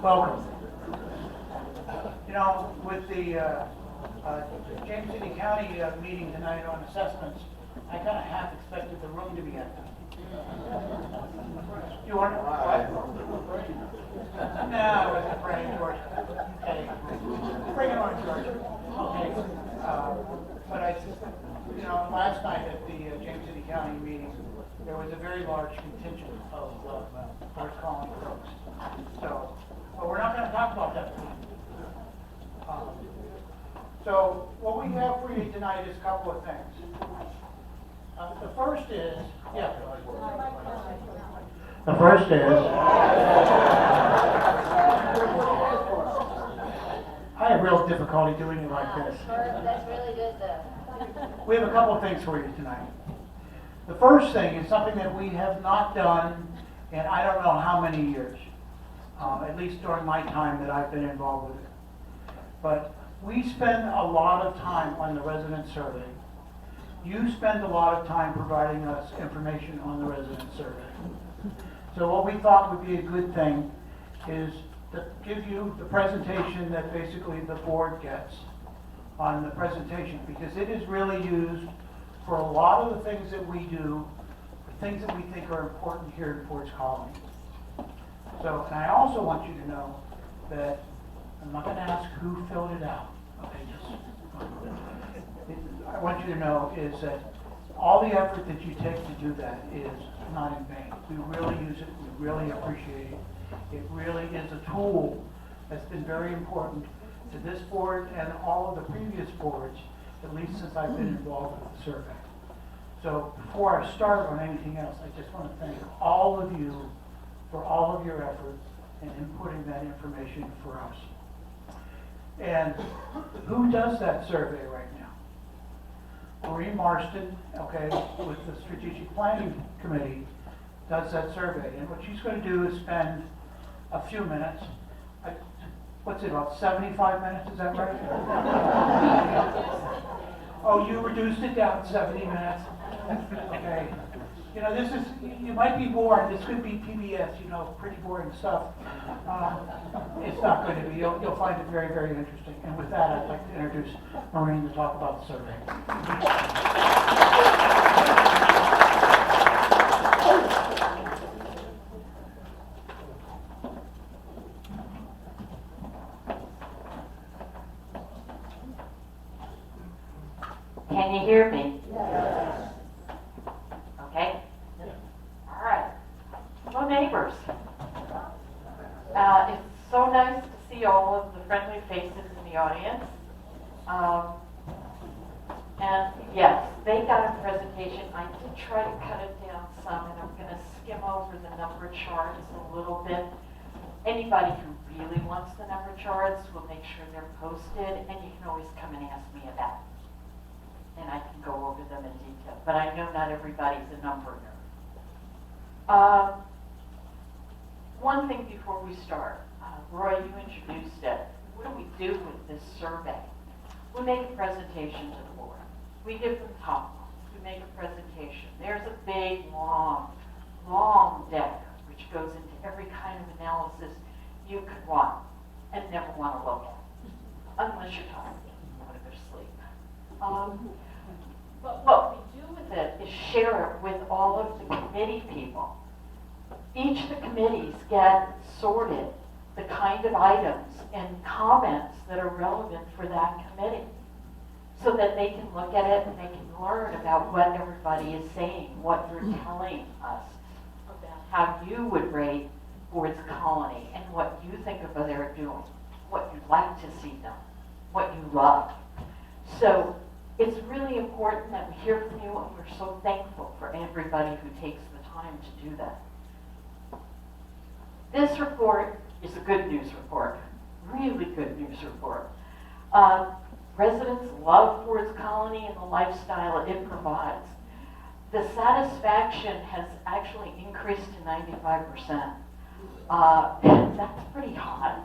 Welcome. You know, with the James City County meeting tonight on assessments, I kind of half expected the room to be empty. You want to? What? No, I wasn't praying, George. Okay. Bring it on, George. Okay. But last night at the James City County meeting, there was a very large contingent of Forest Colony folks. So, but we're not going to talk about that tonight. So what we have for you tonight is a couple of things. The first is, The first is, I have real difficulty doing it like this. That's really good though. We have a couple of things for you tonight. The first thing is something that we have not done in I don't know how many years, at least during my time that I've been involved with it. But we spend a lot of time on the resident survey. You spend a lot of time providing us information on the resident survey. So what we thought would be a good thing is to give you the presentation that basically the board gets on the presentation, because it is really used for a lot of the things that we do, things that we think are important here in Forest Colony. So, and I also want you to know that I'm not going to ask who filled it out. Okay, I want you to know is that all the effort that you take to do that is not in vain. We really use it. We really appreciate it. It really is a tool that's been very important to this board and all of the previous boards, at least since I've been involved with the survey. So before I start on anything else, I just want to thank all of you for all of your efforts in inputting that information for us. And who does that survey right now? Maureen Marston, okay, with the Strategic Planning Committee, does that survey. And what she's going to do is spend a few minutes, what's it, about 75 minutes, is that right? Oh, you reduced it down to 70 minutes? Okay. You know, this is, you might be bored, this could be PBS, pretty boring stuff. It's not going to be, you'll find it very, very interesting. And with that, I'd like to introduce Maureen to talk about the survey. Can you hear me? Okay. All right. Hello, neighbors. It's so nice to see all of the friendly faces in the audience. And yes, they got a presentation. I did try to cut it down some, and I'm going to skim over the number charts a little bit. Anybody who really wants the number charts will make sure they're posted, and you can always come and ask me about it. And I can go over them in detail. But I know not everybody's a number nerd. One thing before we start. Roy, you introduced it. What do we do with this survey? We make a presentation to the board. We give them top lines. We make a presentation. There's a big, long deck which goes into every kind of analysis you could want and never want to look at. Unless you're tired and you want to go to sleep. But what we do with it is share it with all of the committee people. Each of the committees get sorted the kind of items and comments that are relevant for that committee so that they can look at it and they can learn about what everybody is saying, what you're telling us about how you would rate Forest Colony and what you think of what they're doing, what you'd like to see done, what you love. So it's really important that we hear from you, and we're so thankful for everybody who takes the time to do that. This report is a good news report, really good news report. Residents love Forest Colony and the lifestyle it provides. The satisfaction has actually increased to 95%. That's pretty hot.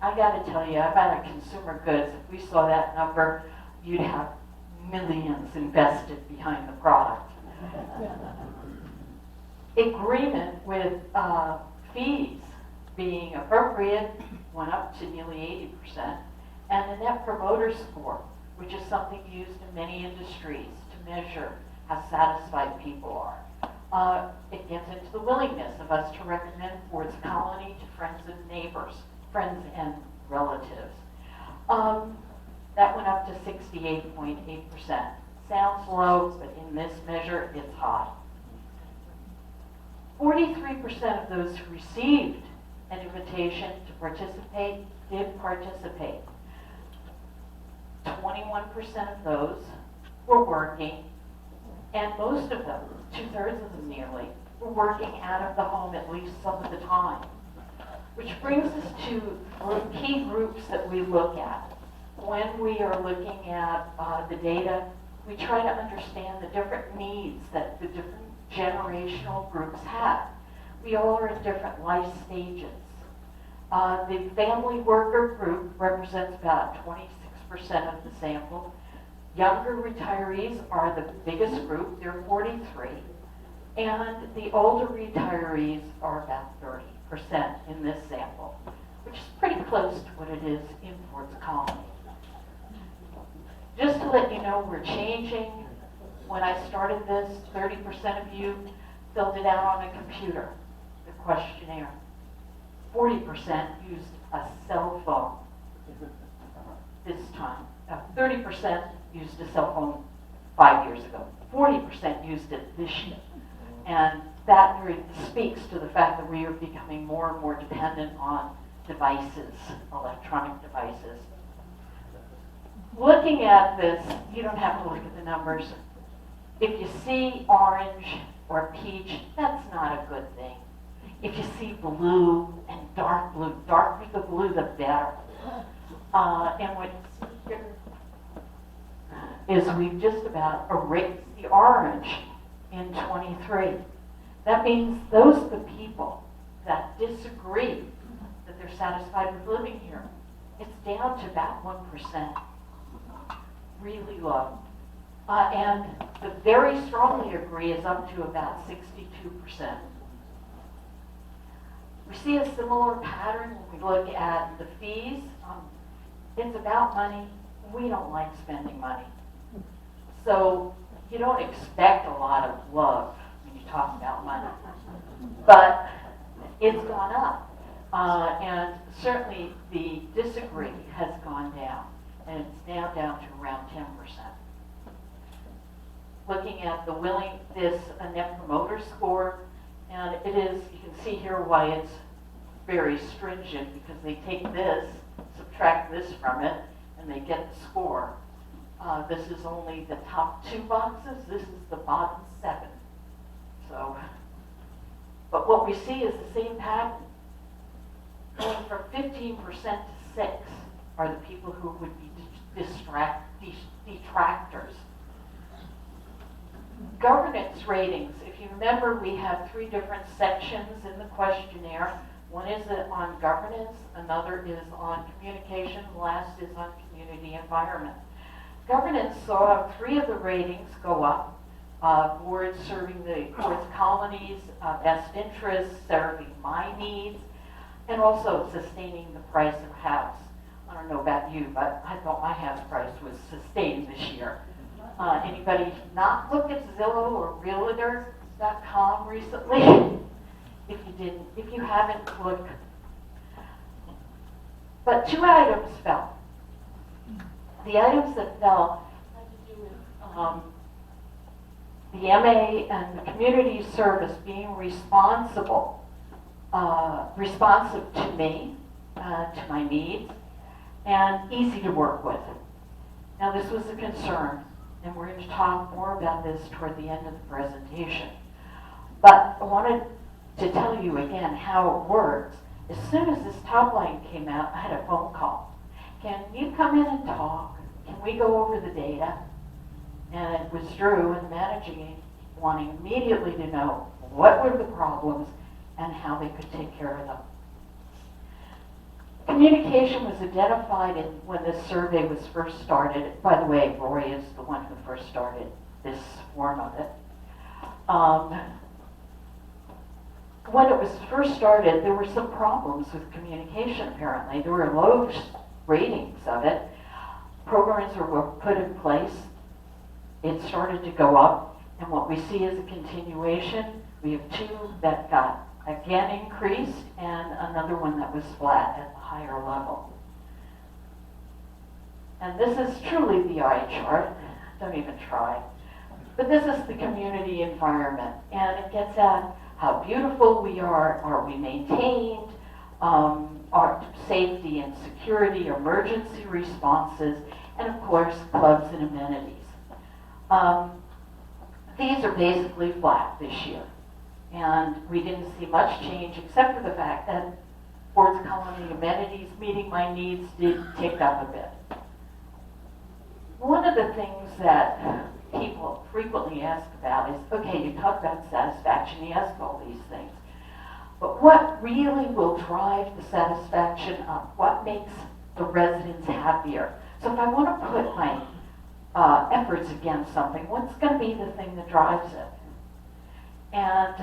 I got to tell you, I'm out of consumer goods. If we saw that number, you'd have millions invested behind the product. Agreement with fees being appropriate went up to nearly 80%, and the Net Promoter Score, which is something used in many industries to measure how satisfied people are. It gets into the willingness of us to recommend Ford's Colony to friends and neighbors, friends and relatives. That went up to 68.8%. Sounds low, but in this measure, it's high. 43% of those who received an invitation to participate did participate. 21% of those were working, and most of them, 2/3 of them nearly, were working out of the home at least some of the time. Which brings us to key groups that we look at. When we are looking at the data, we try to understand the different needs that the different generational groups have. We all are in different life stages. The family worker group represents about 26% of the sample. Younger retirees are the biggest group, they're 43. And the older retirees are about 30% in this sample, which is pretty close to what it is in Ford's Colony. Just to let you know, we're changing. When I started this, 30% of you filled it out on a computer, the questionnaire. 40% used a cell phone this time. 30% used a cell phone 5 years ago. 40% used it this year. And that really speaks to the fact that we are becoming more and more dependent on devices, electronic devices. Looking at this, you don't have to look at the numbers. If you see orange or peach, that's not a good thing. If you see blue and darker the blue, the better. And what's is we've just about erased the orange in 23. That means those are the people that disagree that they're satisfied with living here. It's down to about 1%. Really low. And the very strongly agree is up to about 62%. We see a similar pattern when we look at the fees. It's about money. We don't like spending money. So you don't expect a lot of love when you talk about money. But it's gone up. And certainly the disagree has gone down. And it's now down to around 10%. Looking at the a Net Promoter Score, and it is, you can see here why it's very stringent, because they take this, subtract this from it, and they get the score. This is only the top 2 boxes, this is the bottom 7. So, but what we see is the same pattern. Going from 15% to 6 are the people who would be detractors. Governance ratings. If you remember, we have 3 different sections in the questionnaire. One is on governance, another is on communication, the last is on community environment. Governance saw 3 of the ratings go up. Boards serving the Ford's colonies, best interests, serving my needs, and also sustaining the price of house. I don't know about you, but I thought my house price was sustained this year. Anybody not look at Zillow or Realtor.com recently? If you haven't, look. But 2 items fell. The items that fell had to do with the MA and the community service being responsive to me, to my needs, and easy to work with. Now this was a concern, and we're going to talk more about this toward the end of the presentation. But I wanted to tell you again how it works. As soon as this top line came out, I had a phone call. Can you come in and talk? Can we go over the data? And it was Drew and managing wanting immediately to know what were the problems and how they could take care of them. Communication was identified when this survey was first started. By the way, Roy is the one who first started this form of it. when it was first started, there were some problems with communication, apparently. There were low ratings of it. Programs were put in place. It started to go up, and what we see is a continuation. We have two that got again increased, and another one that was flat at the higher level. And this is truly the eye chart. Don't even try. But this is the community environment, and it gets at how beautiful we are we maintained, our safety and security, emergency responses, and of course, clubs and amenities. These are basically flat this year, and we didn't see much change except for the fact that sports colony amenities, meeting my needs, did tick up a bit. One of the things that people frequently ask about is, okay, you talk about satisfaction, you ask all these things, but what really will drive the satisfaction up? What makes the residents happier? So if I want to put my efforts against something, what's going to be the thing that drives it? And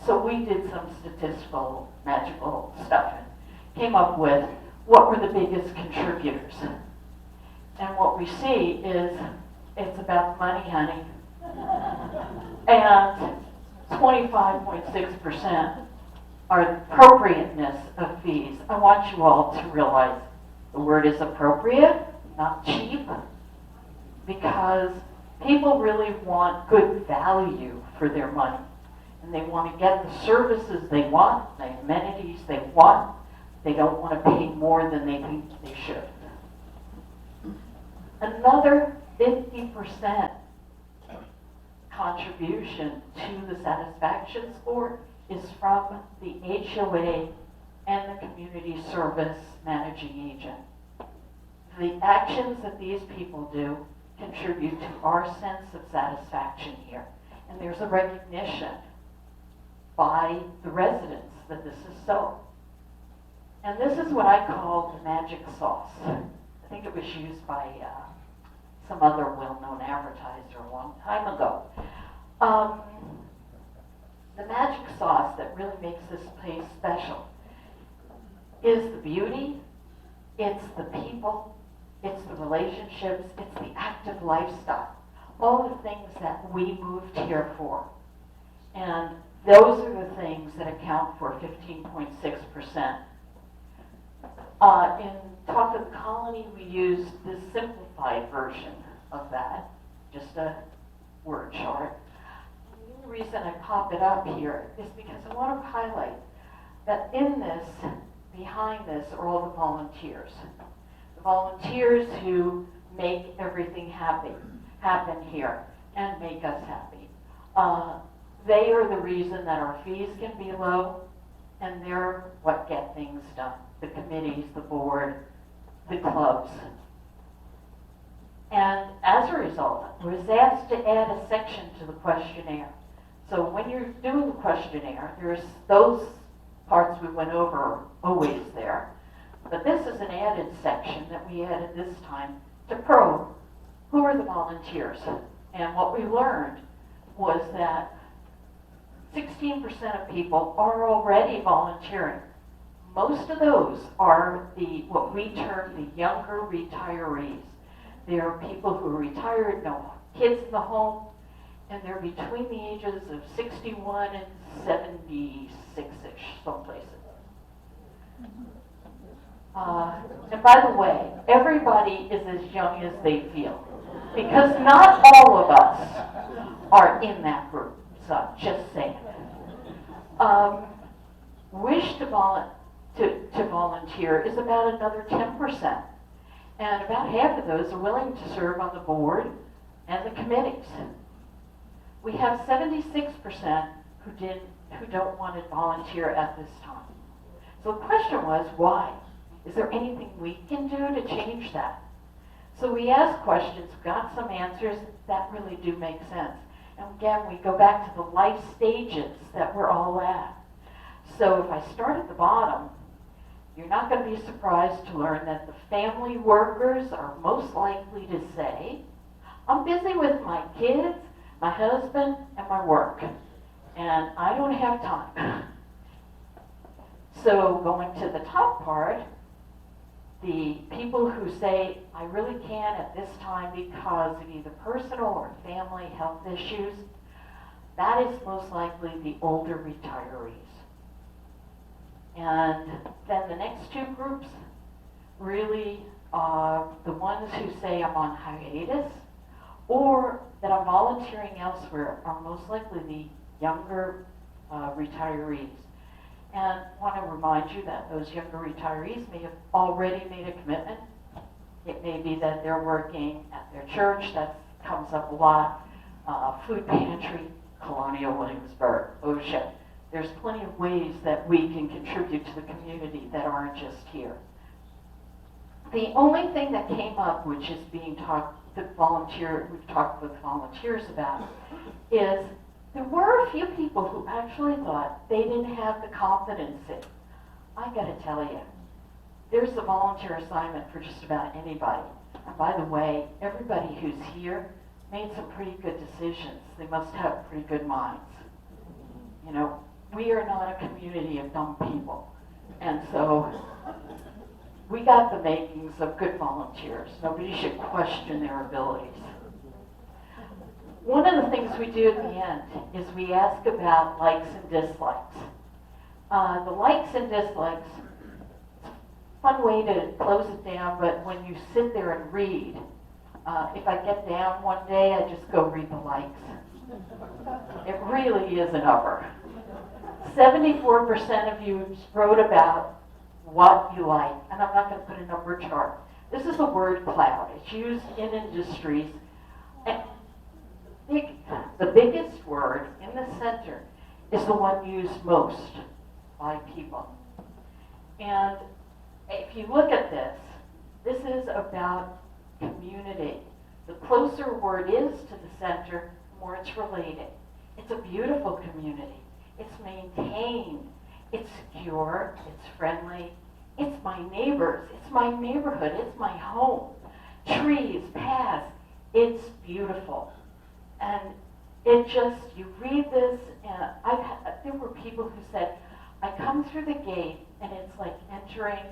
so we did some statistical, magical stuff and came up with what were the biggest contributors. And what we see is it's about money, honey. And 25.6% are the appropriateness of fees. I want you all to realize the word is appropriate, not cheap, because people really want good value for their money. And they want to get the services they want, the amenities they want. They don't want to pay more than they think they should. Another 50% contribution to the satisfaction score is from the HOA and the community service managing agent. The actions that these people do contribute to our sense of satisfaction here. And there's a recognition by the residents that this is so. And this is what I call the magic sauce. I think it was used by some other well-known advertiser a long time ago. The magic sauce that really makes this place special is the beauty, it's the people, it's the relationships, it's the active lifestyle. All the things that we moved here for. And those are the things that account for 15.6%. In Talk of the Colony, we used this simplified version of that, just a word chart. The reason I pop it up here is because I want to highlight that in this, behind this, are all the volunteers. The volunteers who make everything happen here and make us happy. They are the reason that our fees can be low, and they're what get things done. The committees, the board, the clubs. And as a result, I was asked to add a section to the questionnaire. So when you're doing the questionnaire, there's those parts we went over are always there. But this is an added section that we added this time to probe who are the volunteers. And what we learned was that 16% of people are already volunteering. Most of those are what we term the younger retirees. They are people who are retired, no kids in the home, and they're between the ages of 61 and 76-ish, some places. And by the way, everybody is as young as they feel, because not all of us are in that group, so I'm just saying. Wish to volunteer is about another 10%. And about half of those are willing to serve on the board and the committees. We have 76% who don't want to volunteer at this time. So the question was, why? Is there anything we can do to change that? So we asked questions, got some answers that really do make sense. And again, we go back to the life stages that we're all at. So if I start at the bottom, you're not going to be surprised to learn that the family workers are most likely to say, I'm busy with my kids, my husband, and my work, and I don't have time. So going to the top part, the people who say, I really can't at this time because of either personal or family health issues, that is most likely the older retirees. And then the next two groups really are the ones who say I'm on hiatus or that I'm volunteering elsewhere are most likely the younger retirees. And I want to remind you that those younger retirees may have already made a commitment. It may be that they're working at their church, that comes up a lot, food pantry, Colonial Williamsburg, OSHA. There's plenty of ways that we can contribute to the community that aren't just here. The only thing that came up, which is being talked, we've talked with volunteers about, is there were a few people who actually thought they didn't have the confidence in. I gotta tell you, there's a volunteer assignment for just about anybody. And by the way, everybody who's here made some pretty good decisions. They must have pretty good minds. You know, we are not a community of dumb people. And so we got the makings of good volunteers. Nobody should question their abilities. One of the things we do at the end is we ask about likes and dislikes. The likes and dislikes, fun way to close it down, but when you sit there and read, if I get down one day, I just go read the likes. It really is an upper. 74% of you wrote about what you like, and I'm not going to put a number chart. This is the word cloud. It's used in industries. And the biggest word in the center is the one used most by people. And if you look at this, this is about community. The closer a word is to the center, the more it's related. It's a beautiful community. It's maintained. It's secure. It's friendly. It's my neighbors. It's my neighborhood. It's my home. Trees, paths. It's beautiful. And it just, you read this, and there were people who said, I come through the gate, and it's like entering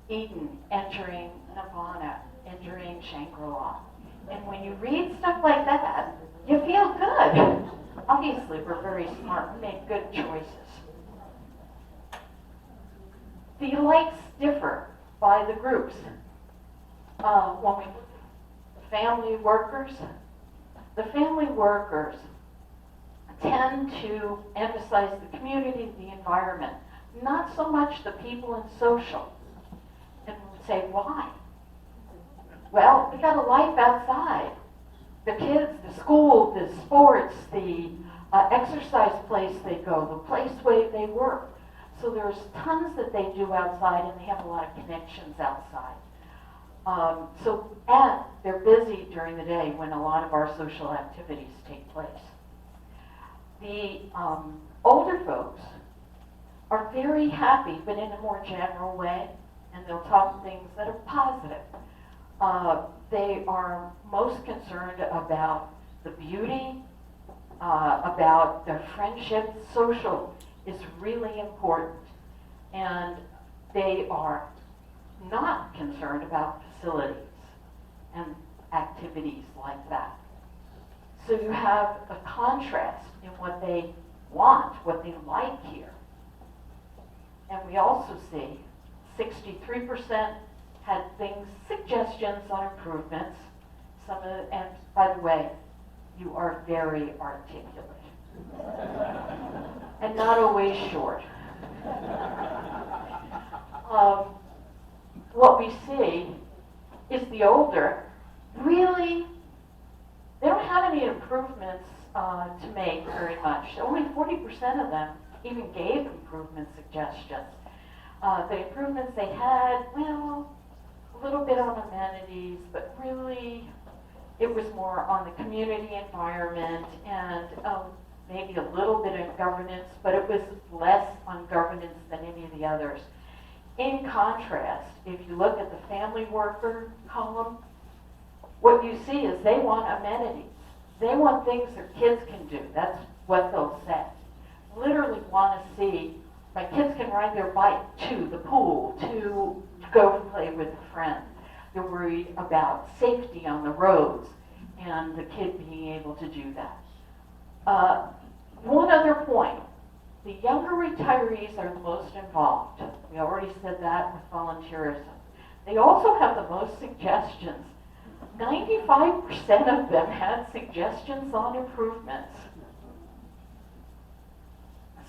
Eden, entering Nirvana, entering Shangri-La. And when you read stuff like that, you feel good. Obviously, we're very smart. We make good choices. The likes differ by the groups. When we family workers, the family workers tend to emphasize the community, the environment, not so much the people and social. And we say, why? Well, we got a life outside. The kids, the school, the sports, the exercise place they go, the place where they work. So there's tons that they do outside, and they have a lot of connections outside. And they're busy during the day when a lot of our social activities take place. The older folks are very happy, but in a more general way, and they'll talk things that are positive. They are most concerned about the beauty, about their friendships. Social is really important, and they are not concerned about facilities and activities like that. So you have a contrast in what they want, what they like here. And we also see 63% had things, suggestions on improvements. And by the way, you are very articulate. And not always short. What we see is the older, really, they don't have any improvements to make very much. Only 40% of them even gave improvement suggestions. The improvements they had, well, a little bit on amenities, but really it was more on the community environment and maybe a little bit of governance, but it was less on governance than any of the others. In contrast, if you look at the family worker column, what you see is they want amenities. They want things their kids can do. That's what they'll say. Literally want to see My kids can ride their bike to the pool, to go play with a friend. They're worried about safety on the roads and the kid being able to do that. One other point. The younger retirees are the most involved. We already said that with volunteerism. They also have the most suggestions. 95% of them had suggestions on improvements.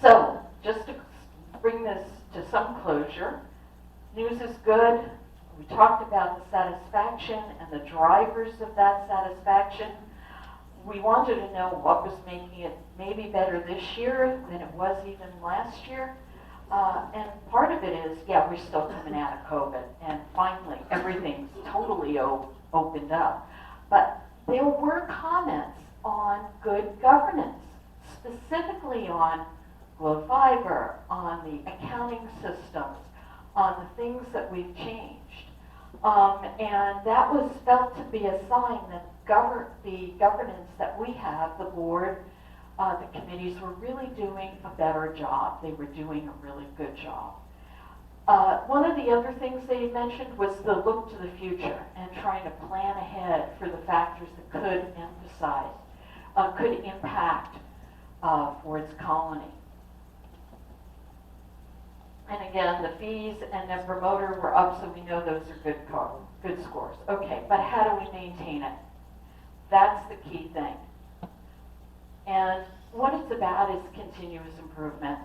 So, just to bring this to some closure, news is good. We talked about the satisfaction and the drivers of that satisfaction. We wanted to know what was making it maybe better this year than it was even last year. And part of it is, yeah, we're still coming out of COVID, and finally everything's totally opened up. But there were comments on good governance, specifically on Glow Fiber, on the accounting systems, on the things that we've changed. And that was felt to be a sign that the governance that we have, the board, the committees were really doing a better job. They were doing a really good job. One of the other things they mentioned was the look to the future and trying to plan ahead for the factors that could impact Ford's Colony. And again, the fees and the promoter were up, so we know those are good scores. Okay, but how do we maintain it? That's the key thing. And what it's about is continuous improvement.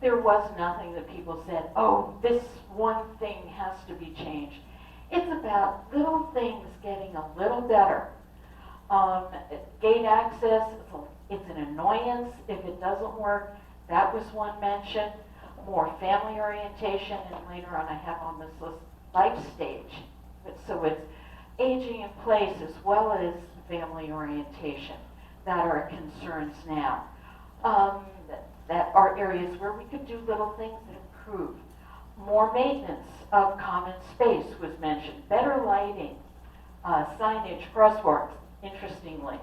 There was nothing that people said, oh, this one thing has to be changed. It's about little things getting a little better. Gate access, it's an annoyance if it doesn't work. That was one mention. More family orientation, and later on I have on this list life stage. So it's aging in place as well as family orientation that are concerns now. That are areas where we could do little things that improve. More maintenance of common space was mentioned. Better lighting, signage, crosswalks. Interestingly,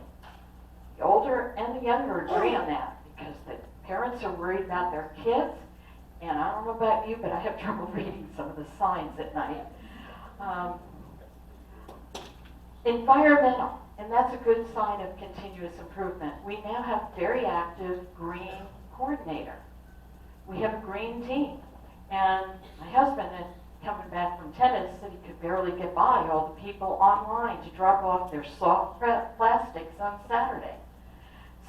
the older and the younger agree on that because the parents are worried about their kids. And I don't know about you, but I have trouble reading some of the signs at night. Environmental, and that's a good sign of continuous improvement. We now have very active green coordinator. We have a green team. And my husband, coming back from tennis, said he could barely get by all the people online to drop off their soft plastics on Saturday.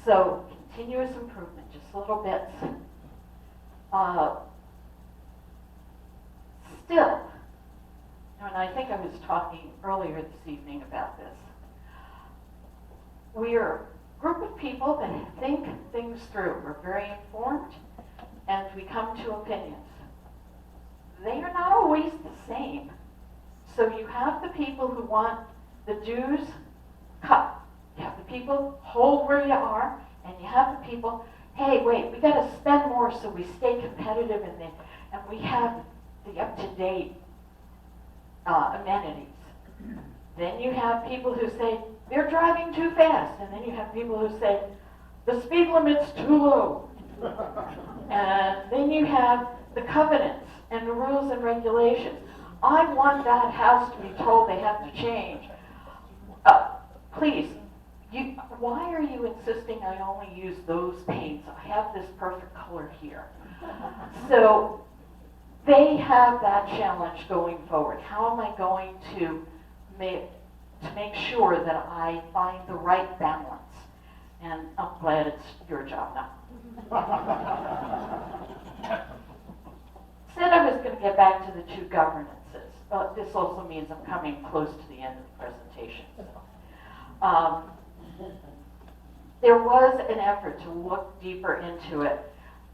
So continuous improvement, just little bits. Still, and I think I was talking earlier this evening about this, we are a group of people that think things through. We're very informed, and we come to opinions. They are not always the same. So you have the people who want the dues cut. You have the people, hold where you are, and you have the people, hey, wait, we got to spend more so we stay competitive and we have the up-to-date amenities. Then you have people who say, they're driving too fast. And then you have people who say, the speed limit's too low. And then you have the covenants and the rules and regulations. I want that house to be told they have to change. Please, why are you insisting I only use those paints? I have this perfect color here. So they have that challenge going forward. How am I going to make sure that I find the right balance? And I'm glad it's your job now. Said I was going to get back to the two governances. This also means I'm coming close to the end of the presentation. There was an effort to look deeper into it.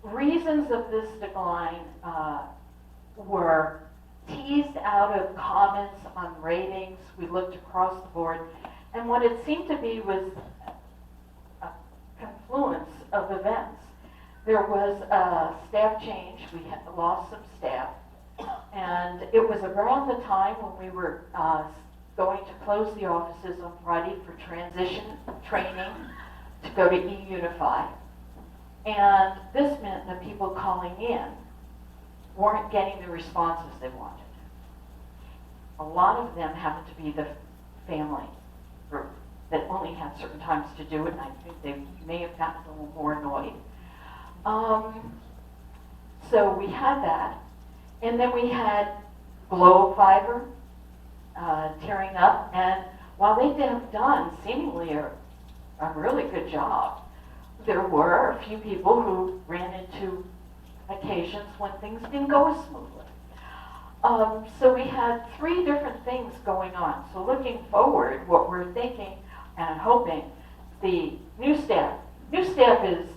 Reasons of this decline were teased out of comments on ratings. We looked across the board, and what it seemed to be was a confluence of events. There was a staff change. We had lost some staff, and it was around the time when we were going to close the offices on Friday for transition training to go to eUnify. And this meant that people calling in weren't getting the responses they wanted. A lot of them happened to be the family group that only had certain times to do it, and I think they may have gotten a little more annoyed. So we had that. And then we had Glow Fiber tearing up, and while they have done seemingly a really good job, there were a few people who ran into occasions when things didn't go as smoothly. So we had 3 different things going on. So looking forward, what we're thinking and hoping, the new staff is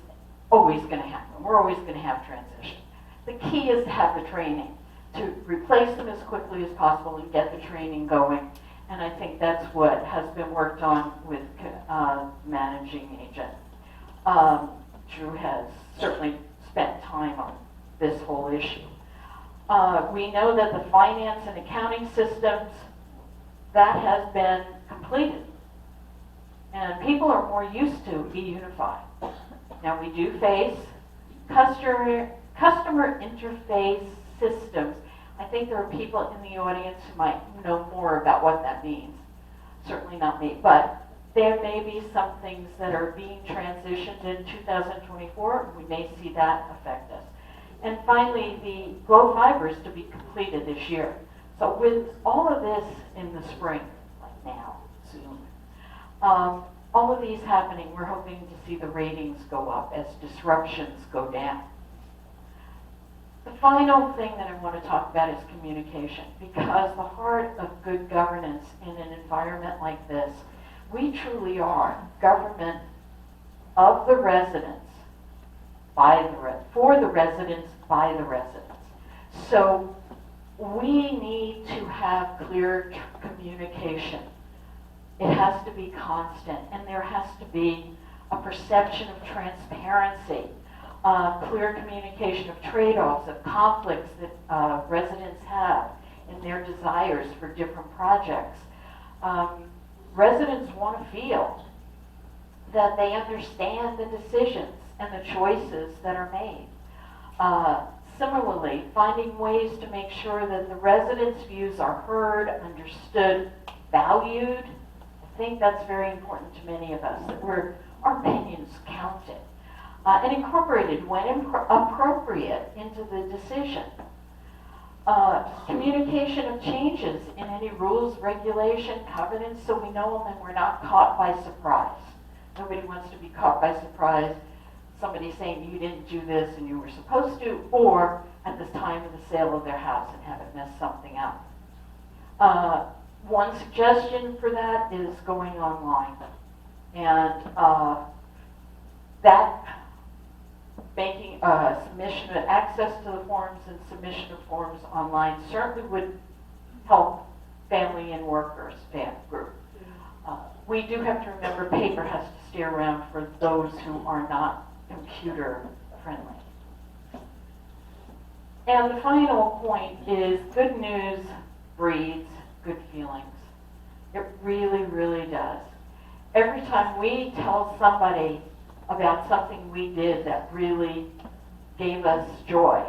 always going to happen. We're always going to have transition. The key is to have the training, to replace them as quickly as possible and get the training going. And I think that's what has been worked on with managing agent. Drew has certainly spent time on this whole issue. We know that the finance and accounting systems, that has been completed. And people are more used to e-Unified. Now we do face customer interface systems. I think there are people in the audience who might know more about what that means. Certainly not me, but there may be some things that are being transitioned in 2024. We may see that affect us. And finally, the Glow Fiber is to be completed this year. So with all of this in the spring, like now, soon, all of these happening, we're hoping to see the ratings go up as disruptions go down. The final thing that I want to talk about is communication, because the heart of good governance in an environment like this, we truly are government of the residents, for the residents, by the residents. So we need to have clear communication. It has to be constant, and there has to be a perception of transparency, clear communication of trade-offs, of conflicts that residents have in their desires for different projects. Residents want to feel that they understand the decisions and the choices that are made. Similarly, finding ways to make sure that the residents' views are heard, understood, valued. I think that's very important to many of us, that our opinions counted, and incorporated when appropriate into the decision. Communication of changes in any rules, regulation, covenants, so we know them and we're not caught by surprise. Nobody wants to be caught by surprise, somebody saying you didn't do this and you were supposed to, or at the time of the sale of their house and have it mess something up. One suggestion for that is going online. And that making submission of access to the forms and submission of forms online certainly would help family and workers group. We do have to remember paper has to stay around for those who are not computer friendly. And the final point is good news breeds good feelings. It really, really does. Every time we tell somebody about something we did that really gave us joy,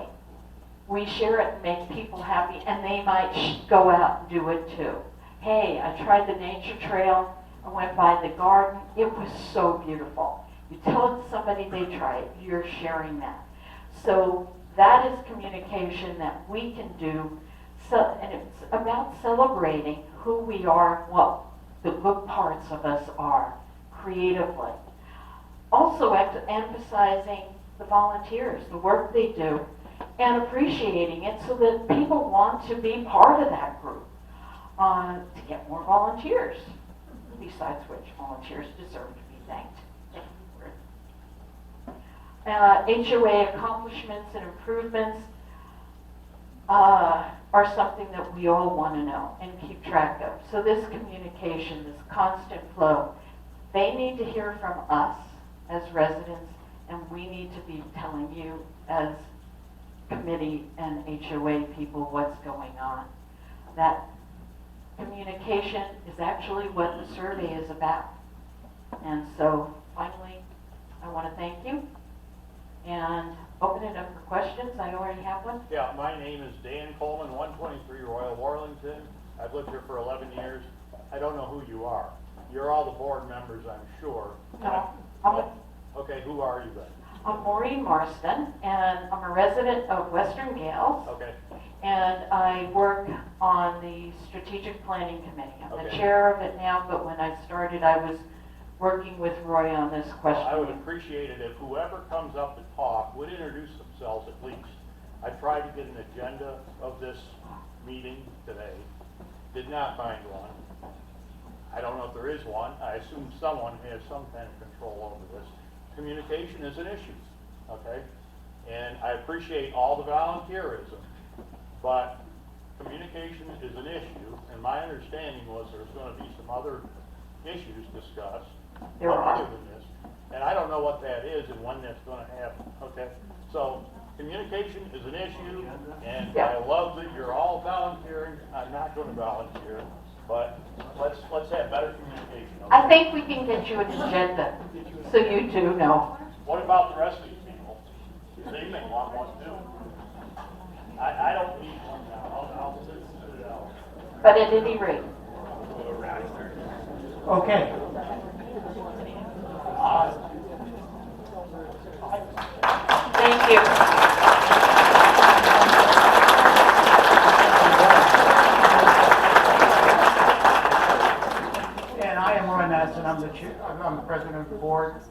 we share it and make people happy, and they might go out and do it too. Hey, I tried the nature trail. I went by the garden. It was so beautiful. You tell somebody they try it, you're sharing that. So that is communication that we can do. So, and it's about celebrating who we are, what the good parts of us are creatively. Also emphasizing the volunteers, the work they do, and appreciating it so that people want to be part of that group, to get more volunteers. Besides which, volunteers deserve to be thanked. HOA accomplishments and improvements are something that we all want to know and keep track of. So this communication, this constant flow, they need to hear from us as residents, and we need to be telling you as committee and HOA people what's going on. That communication is actually what the survey is about. And so finally, I want to thank you, and open it up for questions. I already have one. Yeah, my name is Dan Coleman, 123 Royal Warlington. I've lived here for 11 years. I don't know who you are. You're all the board members, I'm sure. No, Okay, who are you then? I'm Maureen Marston, and I'm a resident of Western Gales, Okay, and I work on the Strategic Planning Committee. I'm the Okay. chair of it now, but when I started, I was working with Roy on this question. I would appreciate it if whoever comes up to talk would introduce themselves at least. I tried to get an agenda of this meeting today, did not find one. I don't know if there is one. I assume someone has some kind of control over this. Communication is an issue, okay? And I appreciate all the volunteerism, but communication is an issue, and my understanding was there's gonna be some other issues discussed. There are. Other than this, and I don't know what that is and when that's gonna happen, okay? So, communication is an issue, and Yeah. I love that you're all volunteering. I'm not gonna volunteer, but let's have better communication, okay? I think we can get you an agenda, so you do know. What about the rest of these people? They may want one too. I don't need one now, I'll sit it out. But at any rate, Okay. thank you. And I am Roy Madsen, I'm the chair, I'm the president of the board.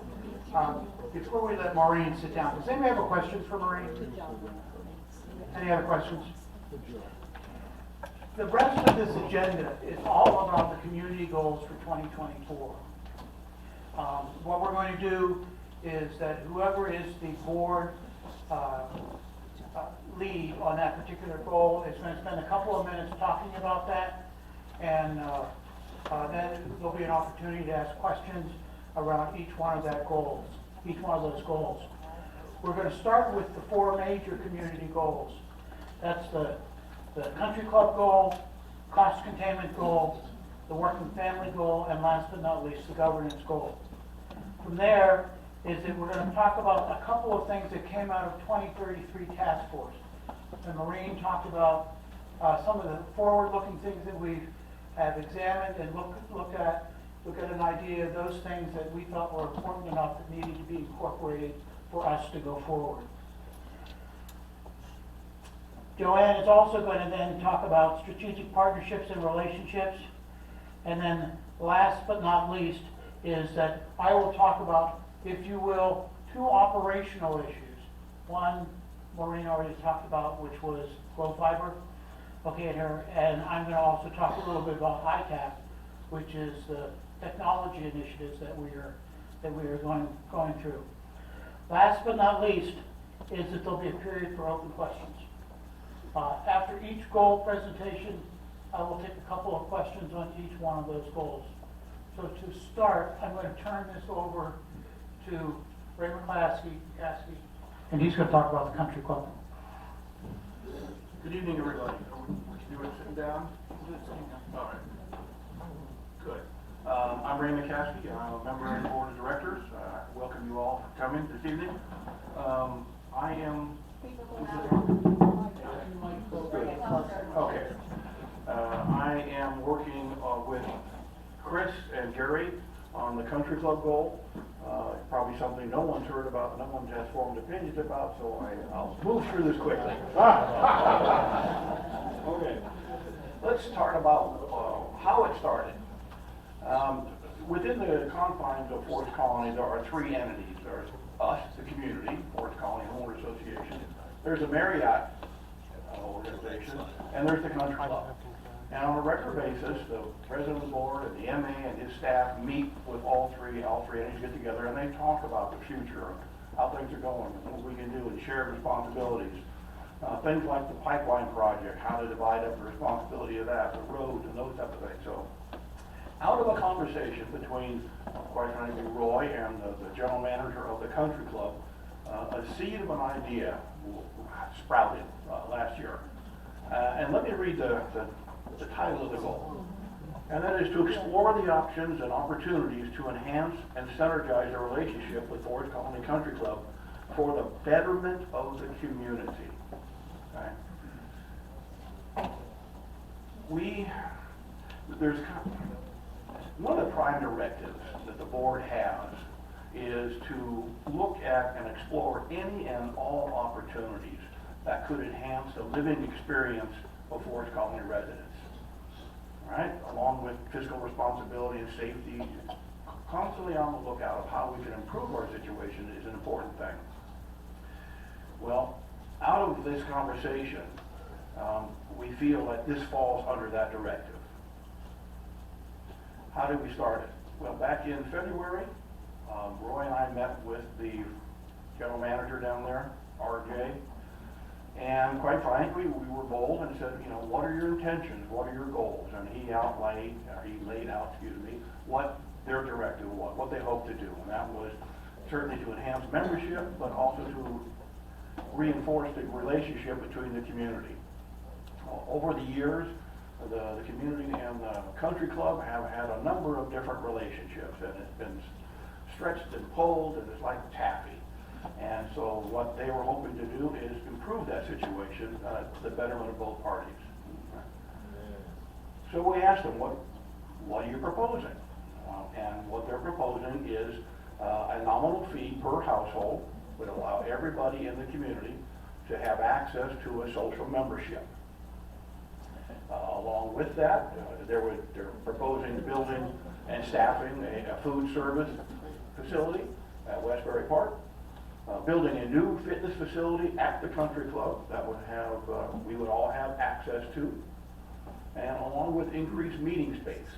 Before we let Maureen sit down, does anybody have a question for Maureen? Any other questions? The rest of this agenda is all about the community goals for 2024. What we're going to do is that whoever is the board lead on that particular goal is going to spend a couple of minutes talking about that, and then there'll be an opportunity to ask questions around each one of those goals. We're going to start with the four major community goals. That's the country club goal, cost containment goal, the working family goal, and last but not least, the governance goal. From there is that we're going to talk about a couple of things that came out of 2033 task force. And Maureen talked about some of the forward-looking things that we have examined and look at an idea of those things that we thought were important enough that needed to be incorporated for us to go forward. Joanne is also going to then talk about strategic partnerships and relationships. And then last but not least is that I will talk about, if you will, two operational issues. One, Maureen already talked about, which was flow fiber. Okay, and I'm going to also talk a little bit about ITAP, which is the technology initiatives that we are going through. Last but not least is that there'll be a period for open questions. After each goal presentation, I will take a couple of questions on each one of those goals. So to start, I'm going to turn this over to Ray McClaskey, and he's going to talk about the country club. Good evening, everybody. You were sitting down? All right. Good. I'm Ray McCaskey. I'm a member of the board of directors. I welcome you all for coming this evening. I am. Okay. I am working with Chris and Jerry on the country club goal. Probably something no one's heard about, no one has formed opinions about, so I'll move through this quickly. Okay. Let's talk about how it started. Within the confines of Forest Colony, there are three entities. There's us, the community, Forest Colony Homeowner Association. There's a Marriott organization, and there's the country club. And on a regular basis, the president of the board and the MA and his staff meet with all three entities, get together, and they talk about the future, how things are going, what we can do, and share responsibilities. Things like the pipeline project, how to divide up the responsibility of that, the roads, and those type of things. So, out of a conversation between, quite frankly, Roy and the general manager of the country club, a seed of an idea sprouted last year. And let me read the title of the goal. And that is to explore the options and opportunities to enhance and synergize our relationship with Forest Colony Country Club for the betterment of the community. Okay? There's one of the prime directives that the board has is to look at and explore any and all opportunities that could enhance the living experience of Forest Colony residents. All right? Along with fiscal responsibility and safety, constantly on the lookout of how we can improve our situation is an important thing. Well, out of this conversation, we feel that this falls under that directive. How did we start it? Well, back in February, Roy and I met with the general manager down there, RJ, and quite frankly, we were bold and said, you know, what are your intentions? What are your goals? And he laid out, what their directive was, what they hoped to do. And that was certainly to enhance membership, but also to reinforce the relationship between the community. Over the years, the community and the country club have had a number of different relationships, and it's been stretched and pulled, and it's like taffy. And so what they were hoping to do is improve that situation to the betterment of both parties. So we asked them, what are you proposing? And what they're proposing is a nominal fee per household would allow everybody in the community to have access to a social membership. Along with that, they're proposing building and staffing a food service facility at Westbury Park, building a new fitness facility at the country club that would have, we would all have access to, and along with increased meeting space.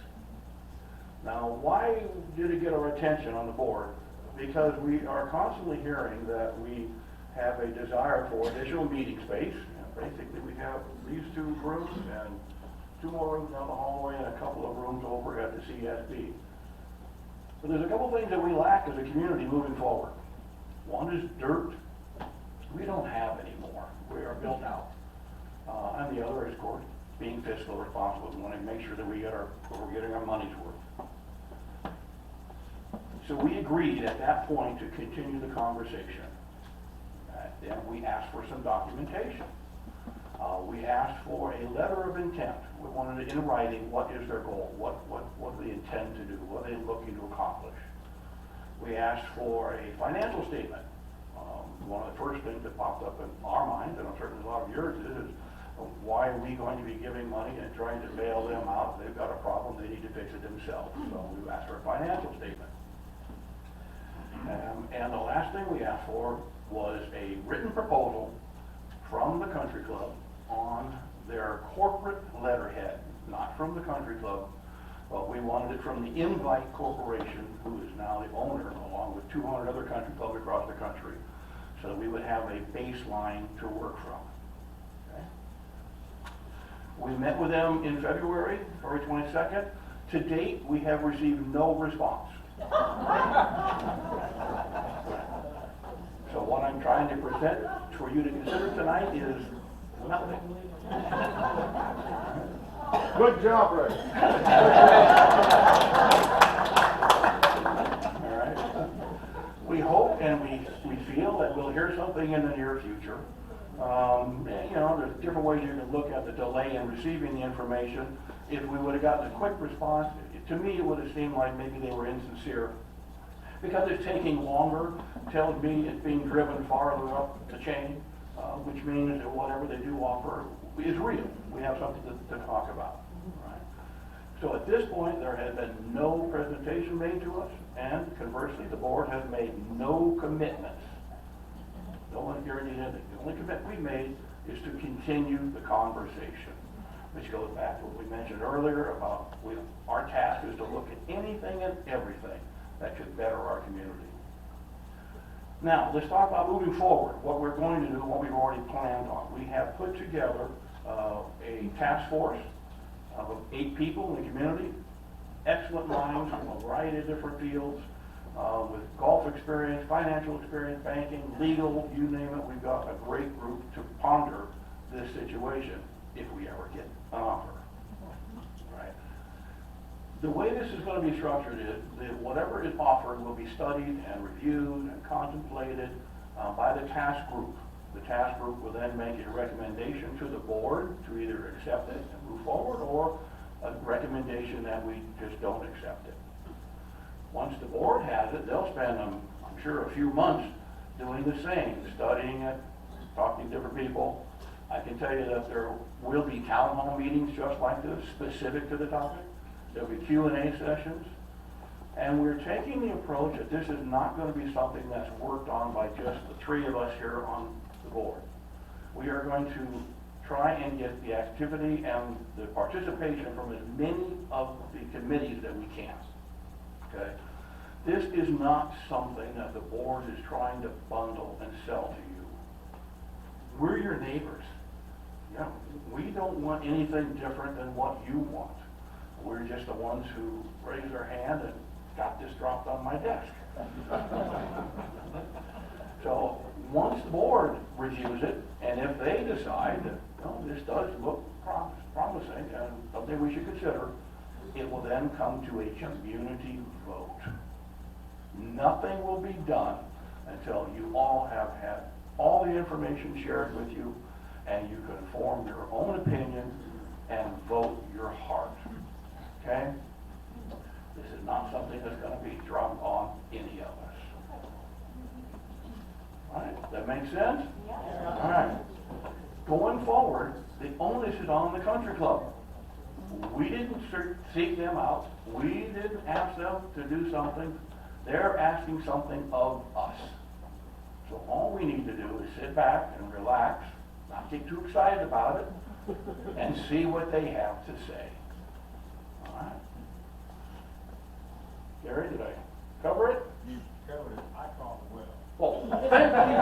Now, why did it get our attention on the board? Because we are constantly hearing that we have a desire for additional meeting space. Basically, we have these 2 rooms and 2 more rooms down the hallway and a couple of rooms over at the CSB. But there's a couple things that we lack as a community moving forward. One is dirt. We don't have any more. We are built out. And the other is, of course, being fiscally responsible. We want to make sure that we're getting our money's worth. So we agreed at that point to continue the conversation. Then we asked for some documentation. We asked for a letter of intent. We wanted it in writing, what is their goal? What do they intend to do? What are they looking to accomplish? We asked for a financial statement. One of the first things that popped up in our minds, and I'm certain a lot of yours is why are we going to be giving money and trying to bail them out? They've got a problem, they need to fix it themselves. So we asked for a financial statement. And the last thing we asked for was a written proposal from the country club on their corporate letterhead, not from the country club, but we wanted it from the Invite Corporation, who is now the owner, along with 200 other country clubs across the country, so that we would have a baseline to work from. Okay? We met with them in February 22nd. To date, we have received no response. So what I'm trying to present for you to consider tonight is nothing. Good job, Rick. All right. We hope and we feel that we'll hear something in the near future. You know, there's different ways you can look at the delay in receiving the information. If we would have gotten a quick response, to me it would have seemed like maybe they were insincere. Because it's taking longer, tells me it's being driven farther up the chain, which means that whatever they do offer is real. We have something to talk about. Right? So at this point, there has been no presentation made to us, and conversely, the board has made no commitments. No one guaranteed anything. The only commitment we made is to continue the conversation, which goes back to what we mentioned earlier about our task is to look at anything and everything that could better our community. Now, let's talk about moving forward, what we're going to do, what we've already planned on. We have put together a task force of 8 people in the community, excellent minds from a variety of different fields, with golf experience, financial experience, banking, legal, you name it. We've got a great group to ponder this situation if we ever get an offer. Right? The way this is going to be structured is that whatever is offered will be studied and reviewed and contemplated by the task group. The task group will then make a recommendation to the board to either accept it and move forward, or a recommendation that we just don't accept it. Once the board has it, they'll spend, I'm sure, a few months doing the same, studying it, talking to different people. I can tell you that there will be town hall meetings just like this, specific to the topic. There'll be Q&A sessions. And we're taking the approach that this is not going to be something that's worked on by just the three of us here on the board. We are going to try and get the activity and the participation from as many of the committees that we can. Okay? This is not something that the board is trying to bundle and sell to you. We're your neighbors. You know, we don't want anything different than what you want. We're just the ones who raised our hand and got this dropped on my desk. So once the board reviews it, and if they decide that, oh, this does look promising and something we should consider, it will then come to a community vote. Nothing will be done until you all have had all the information shared with you, and you can form your own opinion and vote your heart. Okay? This is not something that's going to be drummed on any of us. All right? That makes sense? Yeah. All right. Going forward, the onus is on the country club. We didn't seek them out. We didn't ask them to do something. They're asking something of us. So all we need to do is sit back and relax, not get too excited about it, and see what they have to say. All right. Gary, did I cover it? You covered it. I called it well. Well, thank you.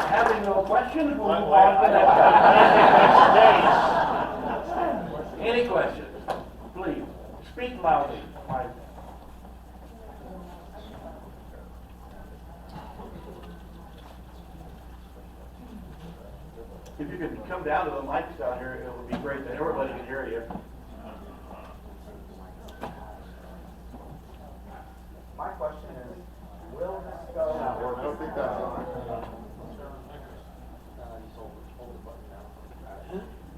Having no questions, we'll move on to the next. Any questions? Please, speak loudly. If you could come down to the mics down here, it would be great that everybody can hear you. My question is, will this go? I don't think that's on.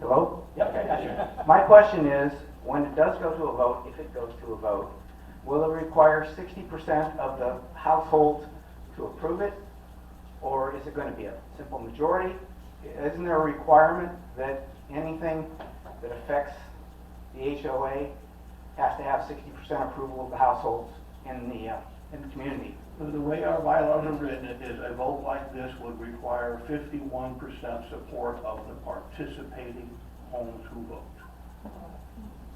Hello? Yep, okay, gotcha. My question is, when it does go to a vote, if it goes to a vote, will it require 60% of the households to approve it? Or is it going to be a simple majority? Isn't there a requirement that anything that affects the HOA has to have 60% approval of the households in the community? The way our bylaws are written, it is a vote like this would require 51% support of the participating homes who vote.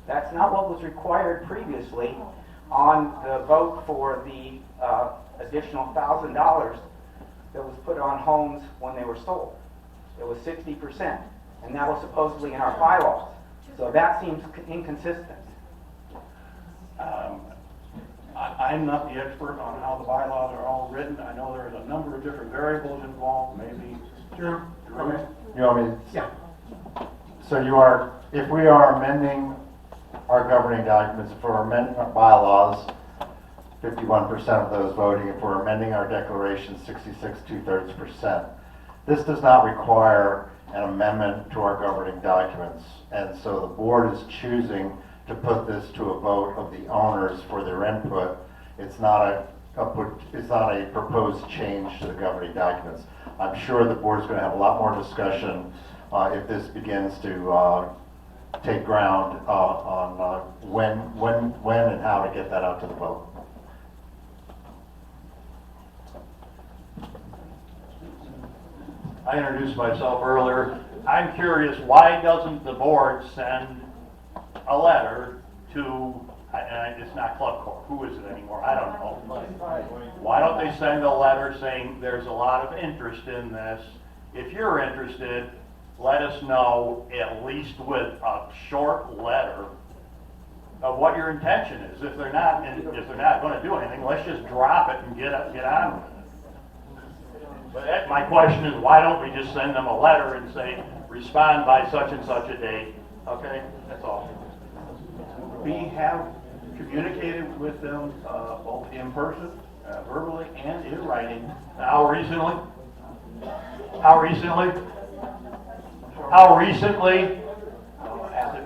That's not what was required previously on the vote for the additional $1,000 that was put on homes when they were sold. It was 60%, and that was supposedly in our bylaws. So that seems inconsistent. I'm not the expert on how the bylaws are all written. I know there's a number of different variables involved, maybe. Sure. Drew? You want me to? Yeah. So you are, if we are amending our governing documents, if we're amending our bylaws, 51% of those voting, if we're amending our declaration, 66 2/3%. This does not require an amendment to our governing documents. And so the board is choosing to put this to a vote of the owners for their input. It's not a proposed change to the governing documents. I'm sure the board's going to have a lot more discussion if this begins to take ground on when and how to get that out to the vote. I introduced myself earlier. I'm curious, why doesn't the board send a letter to, and it's not Club Corp, who is it anymore? I don't know. Why don't they send a letter saying there's a lot of interest in this? If you're interested, let us know, at least with a short letter of what your intention is. If they're not going to do anything, let's just drop it and get on with it. But my question is, why don't we just send them a letter and say, respond by such and such a date? Okay, that's all. We have communicated with them, both in person, verbally, and in writing. How recently? How recently? How recently?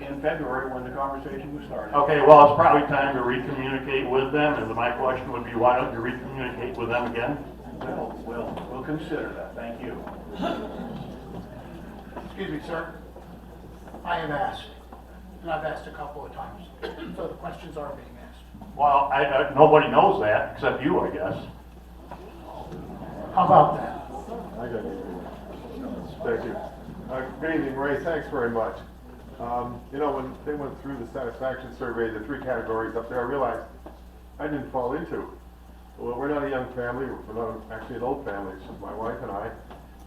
In February, when the conversation was started. Okay, well, it's probably time to re-communicate with them, and my question would be, why don't you re-communicate with them again? We'll consider that, thank you. Excuse me, sir. I have asked, and I've asked a couple of times, so the questions are being asked. Well, nobody knows that, except you, I guess. How about that? I got you. Thank you. Good evening, Ray, thanks very much. You know, when they went through the satisfaction survey, the 3 categories up there, I realized I didn't fall into. Well, we're not a young family, we're not actually an old family, it's just my wife and I.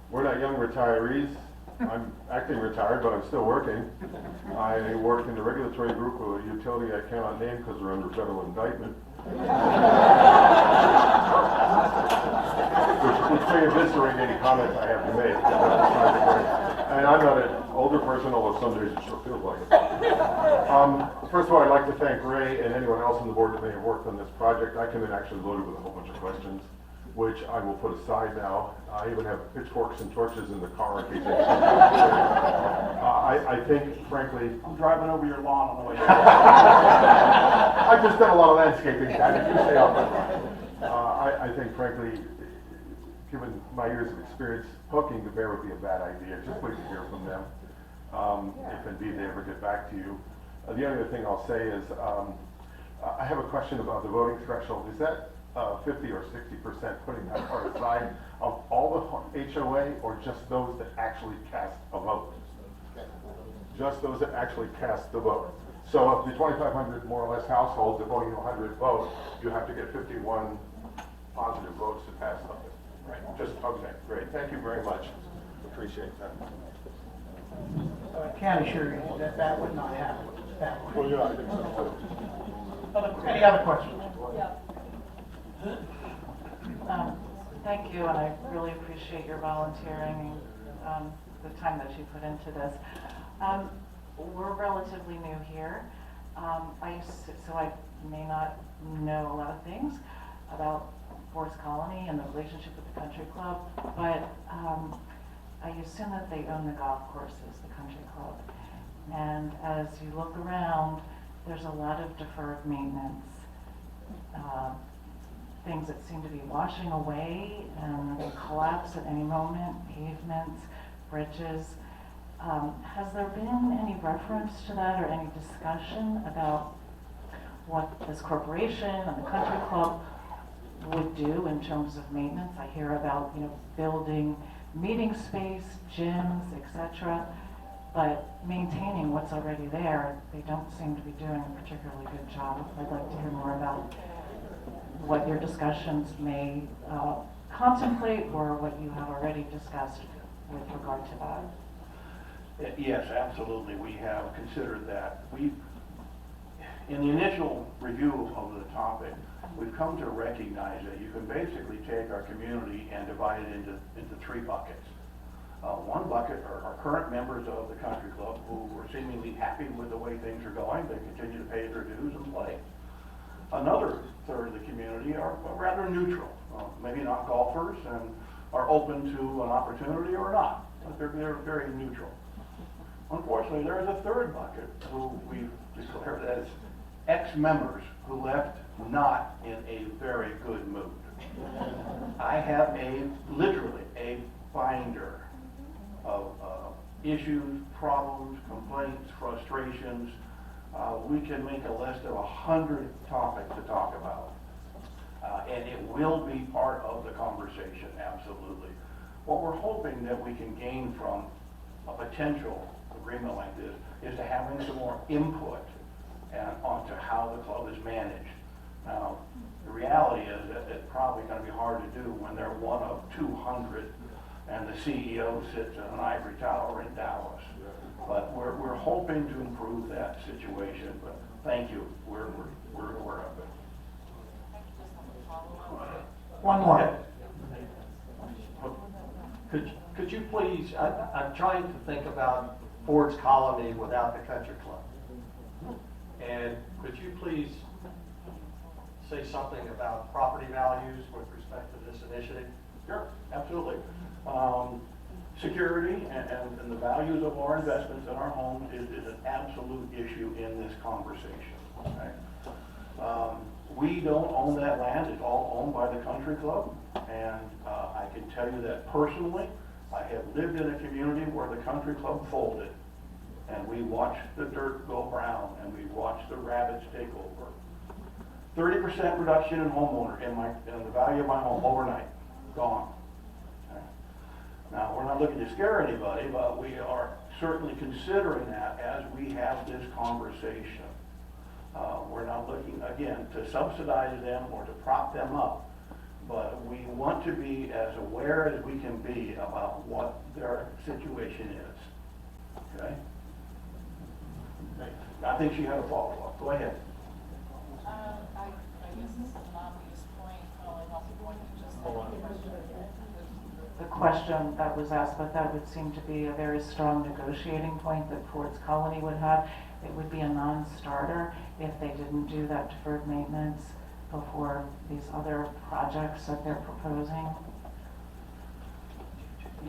We're not young retirees. I'm acting retired, but I'm still working. I work in the regulatory group of a utility I cannot name because they're under federal indictment. Which may eviscerate any comments I have to make. And I'm not an older person, although some days it sure feels like it. First of all, I'd like to thank Ray and anyone else on the board that may have worked on this project. I came in actually loaded with a whole bunch of questions, which I will put aside now. I even have pitchforks and torches in the car in case I think, frankly, I'm driving over your lawn on the way. I've just done a lot of landscaping, Dad. You stay off my lawn. I think, frankly, given my years of experience, hooking the bear would be a bad idea. Just wait to hear from them, if indeed they ever get back to you. The other thing I'll say is, I have a question about the voting threshold. Is that 50 or 60%, putting that part aside, of all the HOA, or just those that actually cast a vote? Just those that actually cast the vote. So of the 2,500 more or less households, if only 100 vote, you have to get 51 positive votes to pass something. Right. Just, okay, great. Thank you very much. Appreciate that. I can assure you that that would not happen that way. Well, yeah, I think so. Any other questions? Thank you, and I really appreciate your volunteering and the time that you put into this. We're relatively new here, so I may not know a lot of things about Forest Colony and the relationship with the country club, but I assume that they own the golf courses, the country club. And as you look around, there's a lot of deferred maintenance. Things that seem to be washing away and will collapse at any moment, pavements, bridges. Has there been any reference to that or any discussion about what this corporation and the country club would do in terms of maintenance? I hear about, building meeting space, gyms, etc., but maintaining what's already there, they don't seem to be doing a particularly good job. I'd like to hear more about what your discussions may contemplate or what you have already discussed with regard to that. Yes, absolutely. We have considered that. In the initial review of the topic, we've come to recognize that you can basically take our community and divide it into 3 buckets. One bucket are current members of the country club who are seemingly happy with the way things are going. They continue to pay their dues and play. Another third of the community are rather neutral, maybe not golfers, and are open to an opportunity or not. But they're very neutral. Unfortunately, there is a third bucket who we've declared as ex-members who left not in a very good mood. I have literally a binder of issues, problems, complaints, frustrations. We can make a list of 100 topics to talk about. And it will be part of the conversation, absolutely. What we're hoping that we can gain from a potential agreement like this is to having some more input onto how the club is managed. Now, the reality is that it's probably going to be hard to do when they're one of 200 and the CEO sits in an ivory tower in Dallas. But we're hoping to improve that situation. But thank you. We're aware of it. One more. Could you please, I'm trying to think about Ford's Colony without the country club. And could you please say something about property values with respect to this initiative? Sure, absolutely. Security and the values of our investments in our homes is an absolute issue in this conversation, okay? We don't own that land, it's all owned by the country club, and I can tell you that personally, I have lived in a community where the country club folded, and we watched the dirt go brown, and we watched the rabbits take over. 30% reduction in in the value of my home overnight, gone. Okay. Now, we're not looking to scare anybody, but we are certainly considering that as we have this conversation. We're not looking, again, to subsidize them or to prop them up, but we want to be as aware as we can be about what their situation is. Okay? I think she had a follow-up. Go ahead. I guess this is an obvious point, following up the point you just said. The question that was asked, but that would seem to be a very strong negotiating point that Ford's Colony would have. It would be a non-starter if they didn't do that deferred maintenance before these other projects that they're proposing.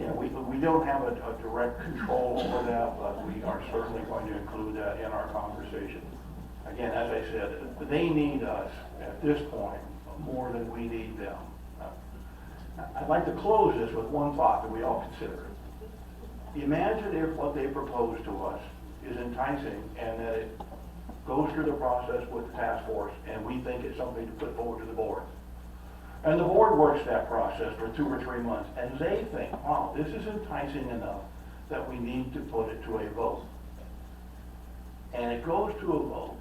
Yeah, we don't have a direct control over that, but we are certainly going to include that in our conversation. Again, as I said, they need us at this point more than we need them. I'd like to close this with one thought that we all consider. Imagine if what they propose to us is enticing and that it goes through the process with the task force and we think it's something to put forward to the board. And the board works that process for 2 or 3 months and they think, wow, this is enticing enough that we need to put it to a vote. And it goes to a vote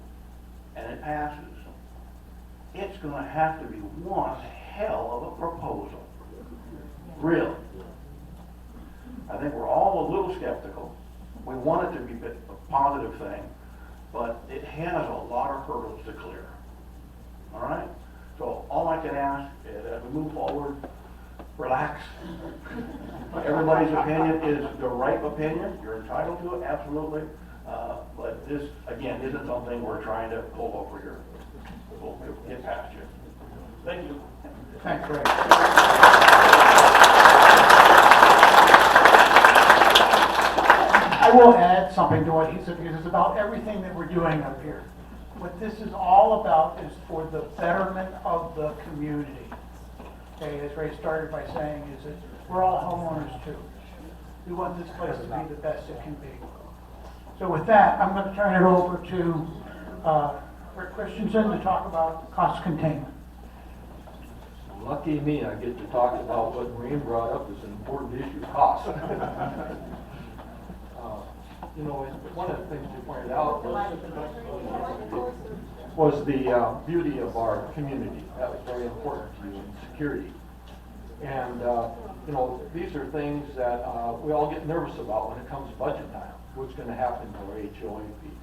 and it passes. It's going to have to be one hell of a proposal. Really. I think we're all a little skeptical. We want it to be a positive thing, but it has a lot of hurdles to clear. All right? So all I can ask is as we move forward, relax. Everybody's opinion is the right opinion. You're entitled to it, absolutely. But this, again, isn't something we're trying to pull over here. We'll get past you. Thank you. Thanks, Ray. I will add something to what he said because it's about everything that we're doing up here. What this is all about is for the betterment of the community. Okay, as Ray started by saying, is that we're all homeowners too. We want this place to be the best it can be. So with that, I'm going to turn it over to Rick Christensen to talk about cost containment. Lucky me, I get to talk about what Maureen brought up as an important issue, cost. You know, one of the things you pointed out was the beauty of our community. That was very important to you, and security. And, you know, these are things that we all get nervous about when it comes to budget time. What's going to happen to our HOA fees?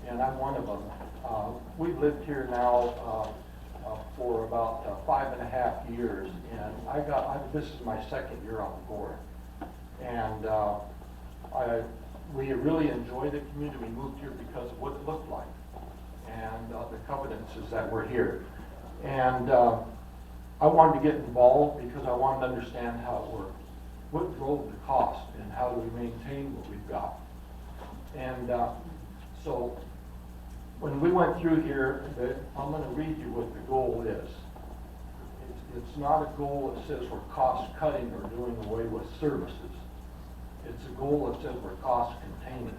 And I'm one of them. We've lived here now for about 5.5 years, and this is my second year on the board. And we really enjoy the community. We moved here because of what it looked like and the covenances that were here. And I wanted to get involved because I wanted to understand how it worked. What drove the cost and how do we maintain what we've got? And so when we went through here, I'm going to read you what the goal is. It's not a goal that says we're cost cutting or doing away with services. It's a goal that says we're cost containing.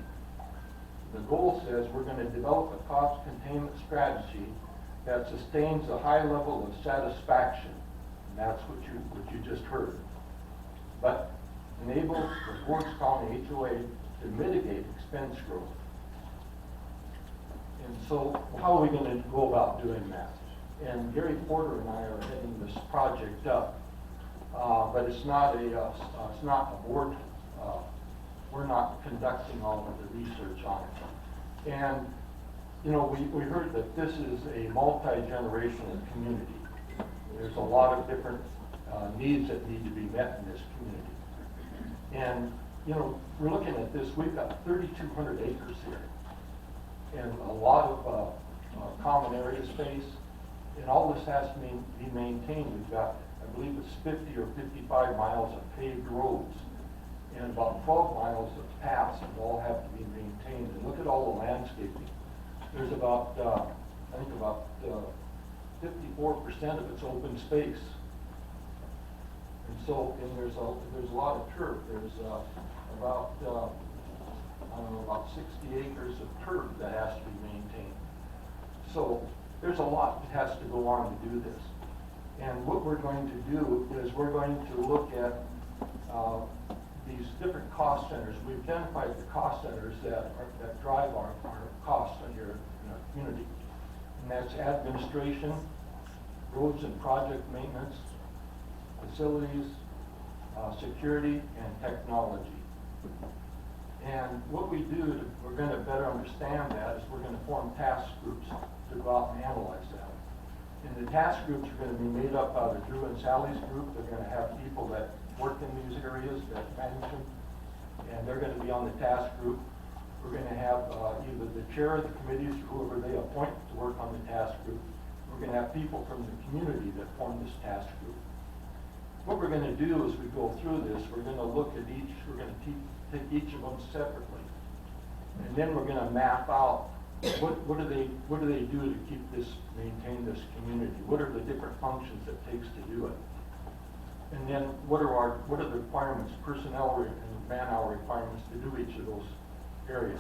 The goal says we're going to develop a cost containment strategy that sustains a high level of satisfaction. And that's what you just heard. But enables the Ford's Colony HOA to mitigate expense growth. And so how are we going to go about doing that? And Gary Porter and I are heading this project up. But it's not a board. We're not conducting all of the research on it. And, you know, we heard that this is a multi-generational community. There's a lot of different needs that need to be met in this community. And, you know, we're looking at this, we've got 3,200 acres here. And a lot of common area space. And all this has to be maintained. We've got, I believe it's 50 or 55 miles of paved roads and about 12 miles of paths that all have to be maintained. And look at all the landscaping. There's about, I think about 54% of it's open space. And so, and there's a lot of turf. There's about, I don't know, about 60 acres of turf that has to be maintained. So there's a lot that has to go on to do this. And what we're going to do is we're going to look at these different cost centers. We've identified the cost centers that drive our costs here in our community. And that's administration, roads and project maintenance, facilities, security, and technology. And what we do, we're going to better understand that, is we're going to form task groups to go out and analyze that. And the task groups are going to be made up out of Drew and Sally's group. They're going to have people that work in these areas, that manage them, and they're going to be on the task group. We're going to have either the chair of the committees or whoever they appoint to work on the task group. We're going to have people from the community that form this task group. What we're going to do as we go through this, we're going to look at each, we're going to take each of them separately. And then we're going to map out what do they do to keep this, maintain this community? What are the different functions it takes to do it? And then what are the requirements, personnel and man-hour requirements to do each of those areas?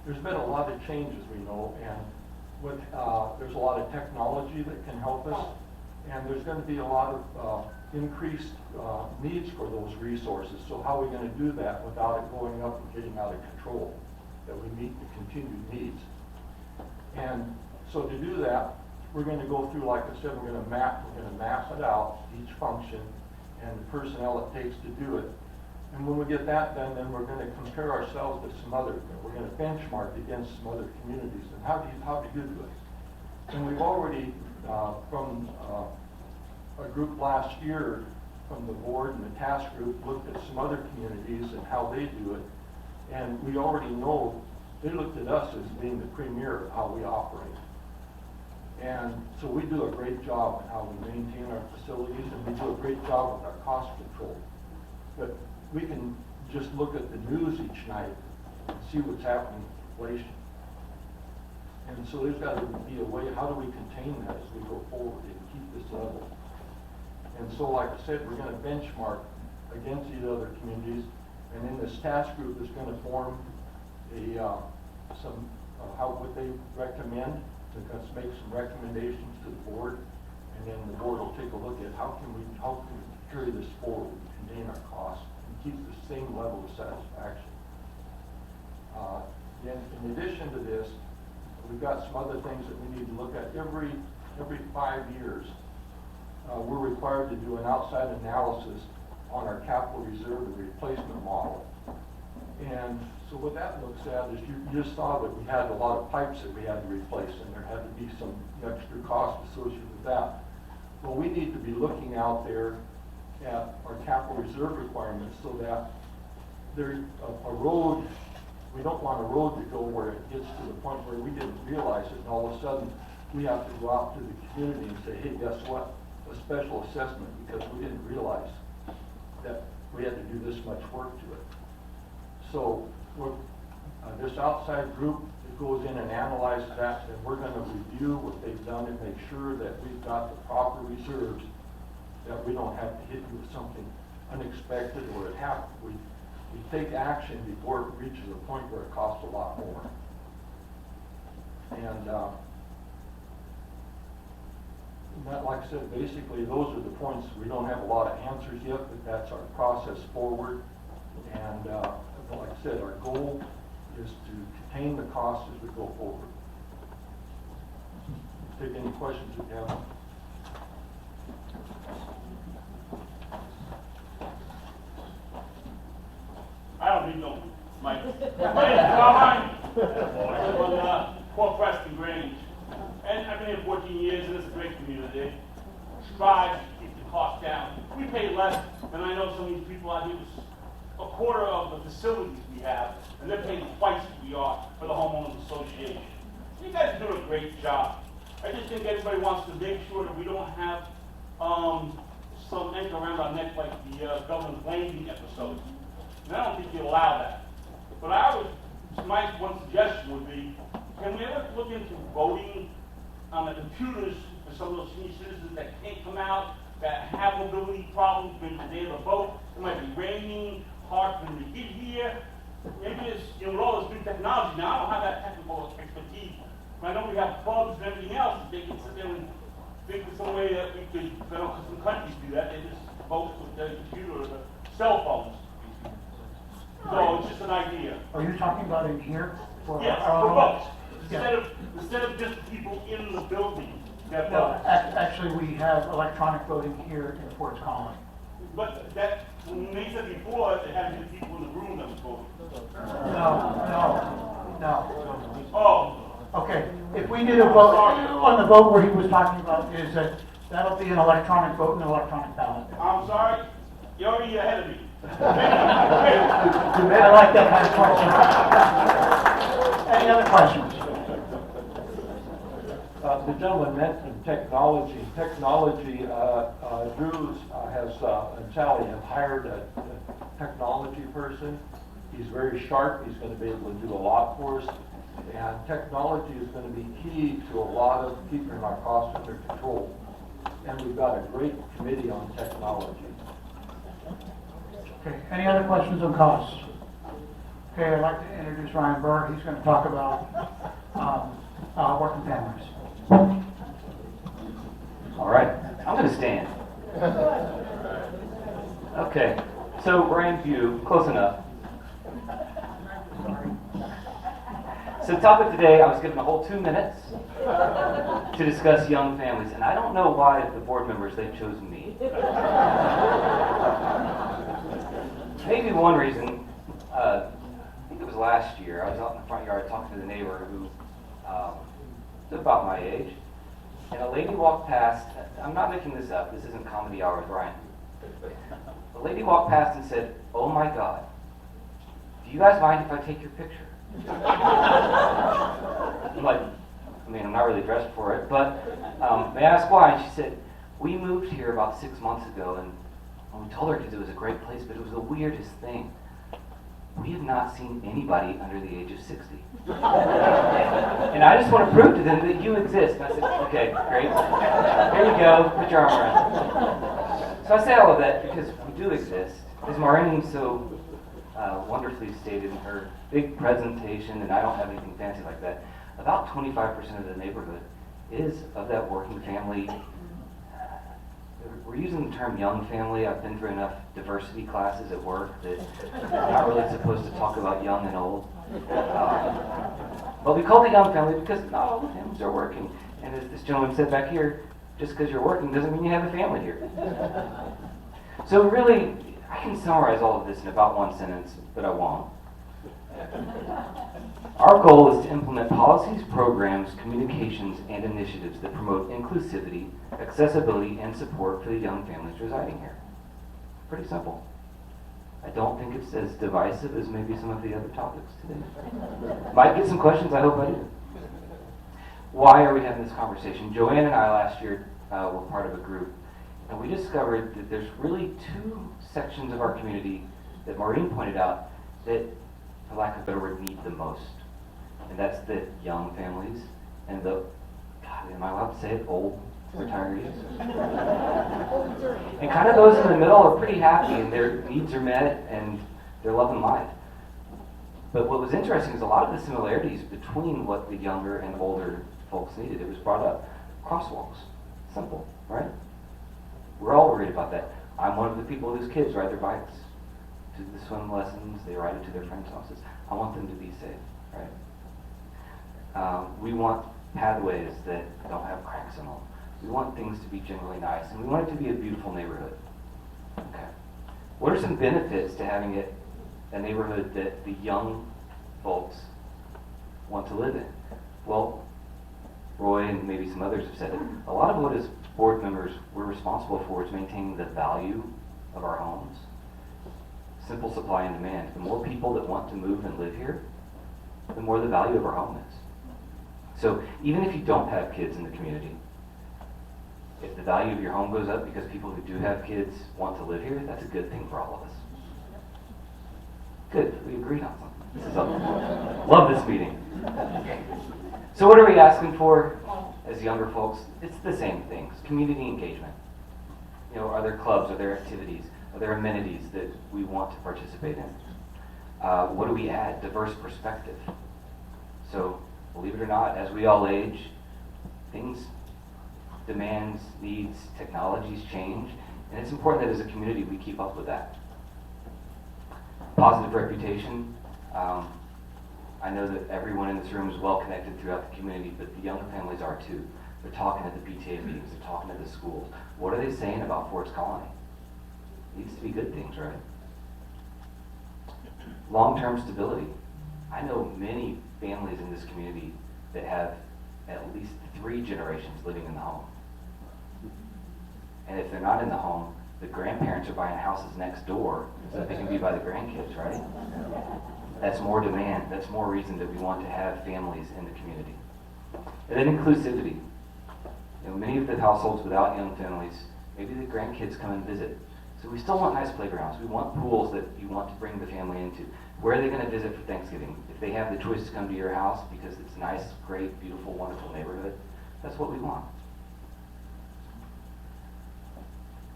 There's been a lot of changes, we know, and there's a lot of technology that can help us, and there's going to be a lot of increased needs for those resources. So how are we going to do that without it going up and getting out of control, that we meet the continued needs? And so to do that, we're going to go through, like I said, we're going to map it out, each function, and the personnel it takes to do it. And when we get that done, then we're going to compare ourselves with some other, we're going to benchmark against some other communities, and how do you do it? And we've already, from a group last year, from the board and the task group, looked at some other communities and how they do it. And we already know, they looked at us as being the premier of how we operate. And so we do a great job in how we maintain our facilities, and we do a great job with our cost control. But we can just look at the news each night and see what's happening with inflation. And so there's got to be a way, how do we contain that as we go forward and keep this level? And so, like I said, we're going to benchmark against these other communities, and then this task group is going to form what they recommend. They're going to make some recommendations to the board, and then the board will take a look at how can we carry this forward, contain our costs, and keep the same level of satisfaction. Then, in addition to this, we've got some other things that we need to look at. Every 5 years, we're required to do an outside analysis on our capital reserve and replacement model. And so what that looks at is you just saw that we had a lot of pipes that we had to replace, and there had to be some extra cost associated with that. Well, we need to be looking out there at our capital reserve requirements so that there's a road, we don't want a road to go where it gets to the point where we didn't realize it, and all of a sudden we have to go out to the community and say, hey, guess what? A special assessment, because we didn't realize that we had to do this much work to it. So this outside group that goes in and analyzes that, and we're going to review what they've done and make sure that we've got the proper reserves, that we don't have to hit you with something unexpected, or we take action before it reaches a point where it costs a lot more. And that, like I said, basically those are the points. We don't have a lot of answers yet, but that's our process forward. And like I said, our goal is to contain the costs as we go forward. Take any questions if you have. I don't need no mic. My name is Carmine. I live on Port Preston Grange. And I've been here 14 years, and it's a great community. Strive to keep the cost down. We pay less than I know some of these people out here. A quarter of the facilities we have, and they're paying twice what we are for the homeowners association. You guys are doing a great job. I just think everybody wants to make sure that we don't have, some anchor around our neck like the, Governor's Landing episode. And I don't think you allow that. But my one suggestion would be, can we ever look into voting on the computers for some of those senior citizens that can't come out, that have mobility problems, maybe they have a vote, it might be raining, hard for them to get here. Maybe it's, with all this new technology, now I don't have that technical expertise, but I know we have clubs and everything else, they can sit there and think of some way that we could, I know some countries do that, they just vote with their computer or their cell phones. So it's just an idea. Are you talking about in here? Yes, our- for votes. Yeah. Instead of just people in the building that No, vote. actually, we have electronic voting here in Ford's Colony. But that, when they said before, they had the people in the room that was voting. No. Oh, Okay, if we did a vote, on the vote where he was talking about, is that, that'll be an electronic vote and an electronic ballot. I'm sorry, you're already ahead of me. I like that kind of question. Any other questions? The gentleman mentioned technology. Drews and Sally have hired a technology person. He's very sharp. He's going to be able to do a lot for us. And technology is going to be key to a lot of keeping our costs under control. And we've got a great committee on technology. Okay, any other questions on costs? Okay, I'd like to introduce Ryan Burr. He's going to talk about working families. All right, I'm going to stand. Okay, so Ryan View, close enough. So the topic today, I was given a whole 2 minutes to discuss young families, and I don't know why the board members, they chose me. Maybe one reason, I think it was last year, I was out in the front yard talking to the neighbor who is about my age, and a lady walked past. I'm not making this up, this isn't comedy hour with Ryan. The lady walked past and said, "Oh my God, do you guys mind if I take your picture?" I'm like, I'm not really dressed for it, but may I ask why? And she said, "We moved here about 6 months ago, and we told our kids it was a great place, but it was the weirdest thing. We have not seen anybody under the age of 60. And I just want to prove to them that you exist." And I said, "Okay, great. Here you go. Put your arm around it." So I say all of that because we do exist. As Maureen so wonderfully stated in her big presentation, and I don't have anything fancy like that, about 25% of the neighborhood is of that working family. We're using the term young family. I've been through enough diversity classes at work that I'm not really supposed to talk about young and old. But we call it young family because not all the families are working. And as this gentleman said back here, just because you're working doesn't mean you have a family here. So really, I can summarize all of this in about one sentence, but I won't. Our goal is to implement policies, programs, communications, and initiatives that promote inclusivity, accessibility, and support for the young families residing here. Pretty simple. I don't think it's as divisive as maybe some of the other topics today. Might get some questions, I hope I do. Why are we having this conversation? Joanne and I last year were part of a group, and we discovered that there's really two sections of our community that Maureen pointed out that, for lack of a better word, need the most. And that's the young families and the, God, am I allowed to say it, old retirees? And kind of those in the middle are pretty happy and their needs are met and they're loving life. But what was interesting is a lot of the similarities between what the younger and older folks needed. It was brought up. Crosswalks. Simple, right? We're all worried about that. I'm one of the people whose kids ride their bikes to the swim lessons. They ride it to their friends' houses. I want them to be safe, right? We want pathways that don't have cracks in them. We want things to be generally nice, and we want it to be a beautiful neighborhood. Okay. What are some benefits to having it a neighborhood that the young folks want to live in? Well, Roy and maybe some others have said it. A lot of what as board members we're responsible for is maintaining the value of our homes. Simple supply and demand. The more people that want to move and live here, the more the value of our home is. So even if you don't have kids in the community, if the value of your home goes up because people who do have kids want to live here, that's a good thing for all of us. Good, we agreed on something. This is love this meeting. So what are we asking for as younger folks? It's the same things, community engagement. You know, are there clubs, are there activities, are there amenities that we want to participate in? What do we add? Diverse perspective. So, believe it or not, as we all age, things, demands, needs, technologies change, and it's important that as a community we keep up with that. Positive reputation. I know that everyone in this room is well connected throughout the community, but the younger families are too. They're talking at the PTA meetings, they're talking to the schools. What are they saying about Ford's Colony? It needs to be good things, right? Long-term stability. I know many families in this community that have at least 3 generations living in the home. And if they're not in the home, the grandparents are buying houses next door so that they can be by the grandkids, right? That's more demand. That's more reason that we want to have families in the community. And then inclusivity. You know, many of the households without young families, maybe the grandkids come and visit. So we still want nice playgrounds. We want pools that you want to bring the family into. Where are they going to visit for Thanksgiving? If they have the choice to come to your house because it's a nice, great, beautiful, wonderful neighborhood, that's what we want.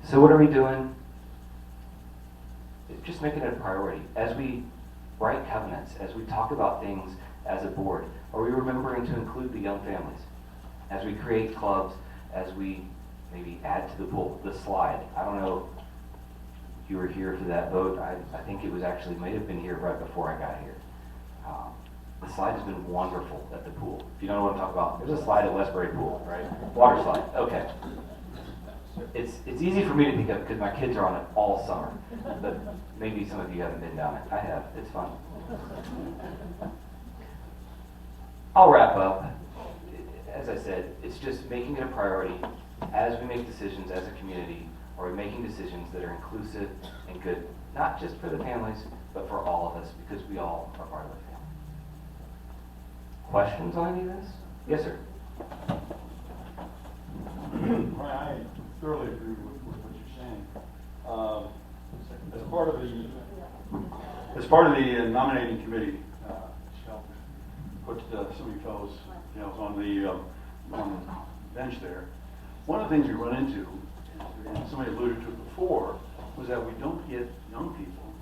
So what are we doing? Just making it a priority. As we write covenants, as we talk about things as a board, are we remembering to include the young families? As we create clubs, as we maybe add to the pool, the slide. I don't know if you were here for that vote. I think it was actually, may have been here right before I got here. The slide has been wonderful at the pool. If you don't know what I'm talking about, there's a slide at Westbury Pool, right? Water slide, okay. It's easy for me to think of because my kids are on it all summer, but maybe some of you haven't been down it. I have, it's fun. I'll wrap up. As I said, it's just making it a priority as we make decisions as a community, or making decisions that are inclusive and good, not just for the families, but for all of us, because we all are part of the family. Questions on any of this? Yes, sir. I thoroughly agree with what you're saying. As part of the nominating committee, put some of you fellows, on the bench there. One of the things we run into, and somebody alluded to it before, was that we don't get younger people,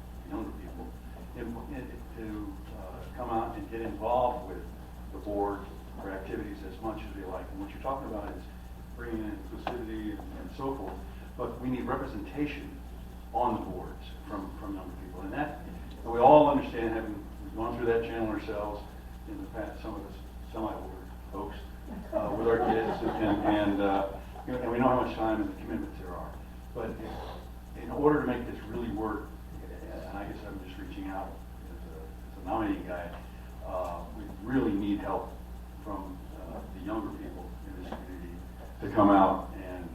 to come out and get involved with the board or activities as much as they like. And what you're talking about is bringing in inclusivity and so forth, but we need representation on the boards from younger people. And we all understand, we've gone through that channel ourselves in the past, some of us semi-older folks, with our kids, and we know how much time and commitments there are. But in order to make this really work, and I guess I'm just reaching out as a nominating guy, we really need help from the younger people in this community to come out and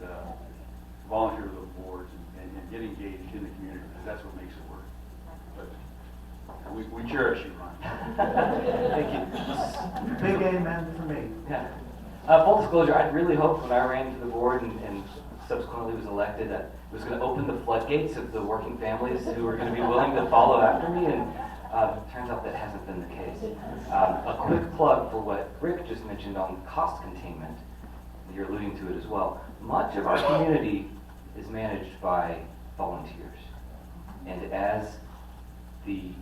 volunteer to the boards and get engaged in the community, because that's what makes it work. But we cherish you, Ryan. Thank you. Big amen for me. Yeah. Full disclosure, I really hoped when I ran for the board and subsequently was elected that it was going to open the floodgates of the working families who were going to be willing to follow after me, and turns out that hasn't been the case. A quick plug for what Rick just mentioned on cost containment. You're alluding to it as well. Much of our community is managed by volunteers. And as the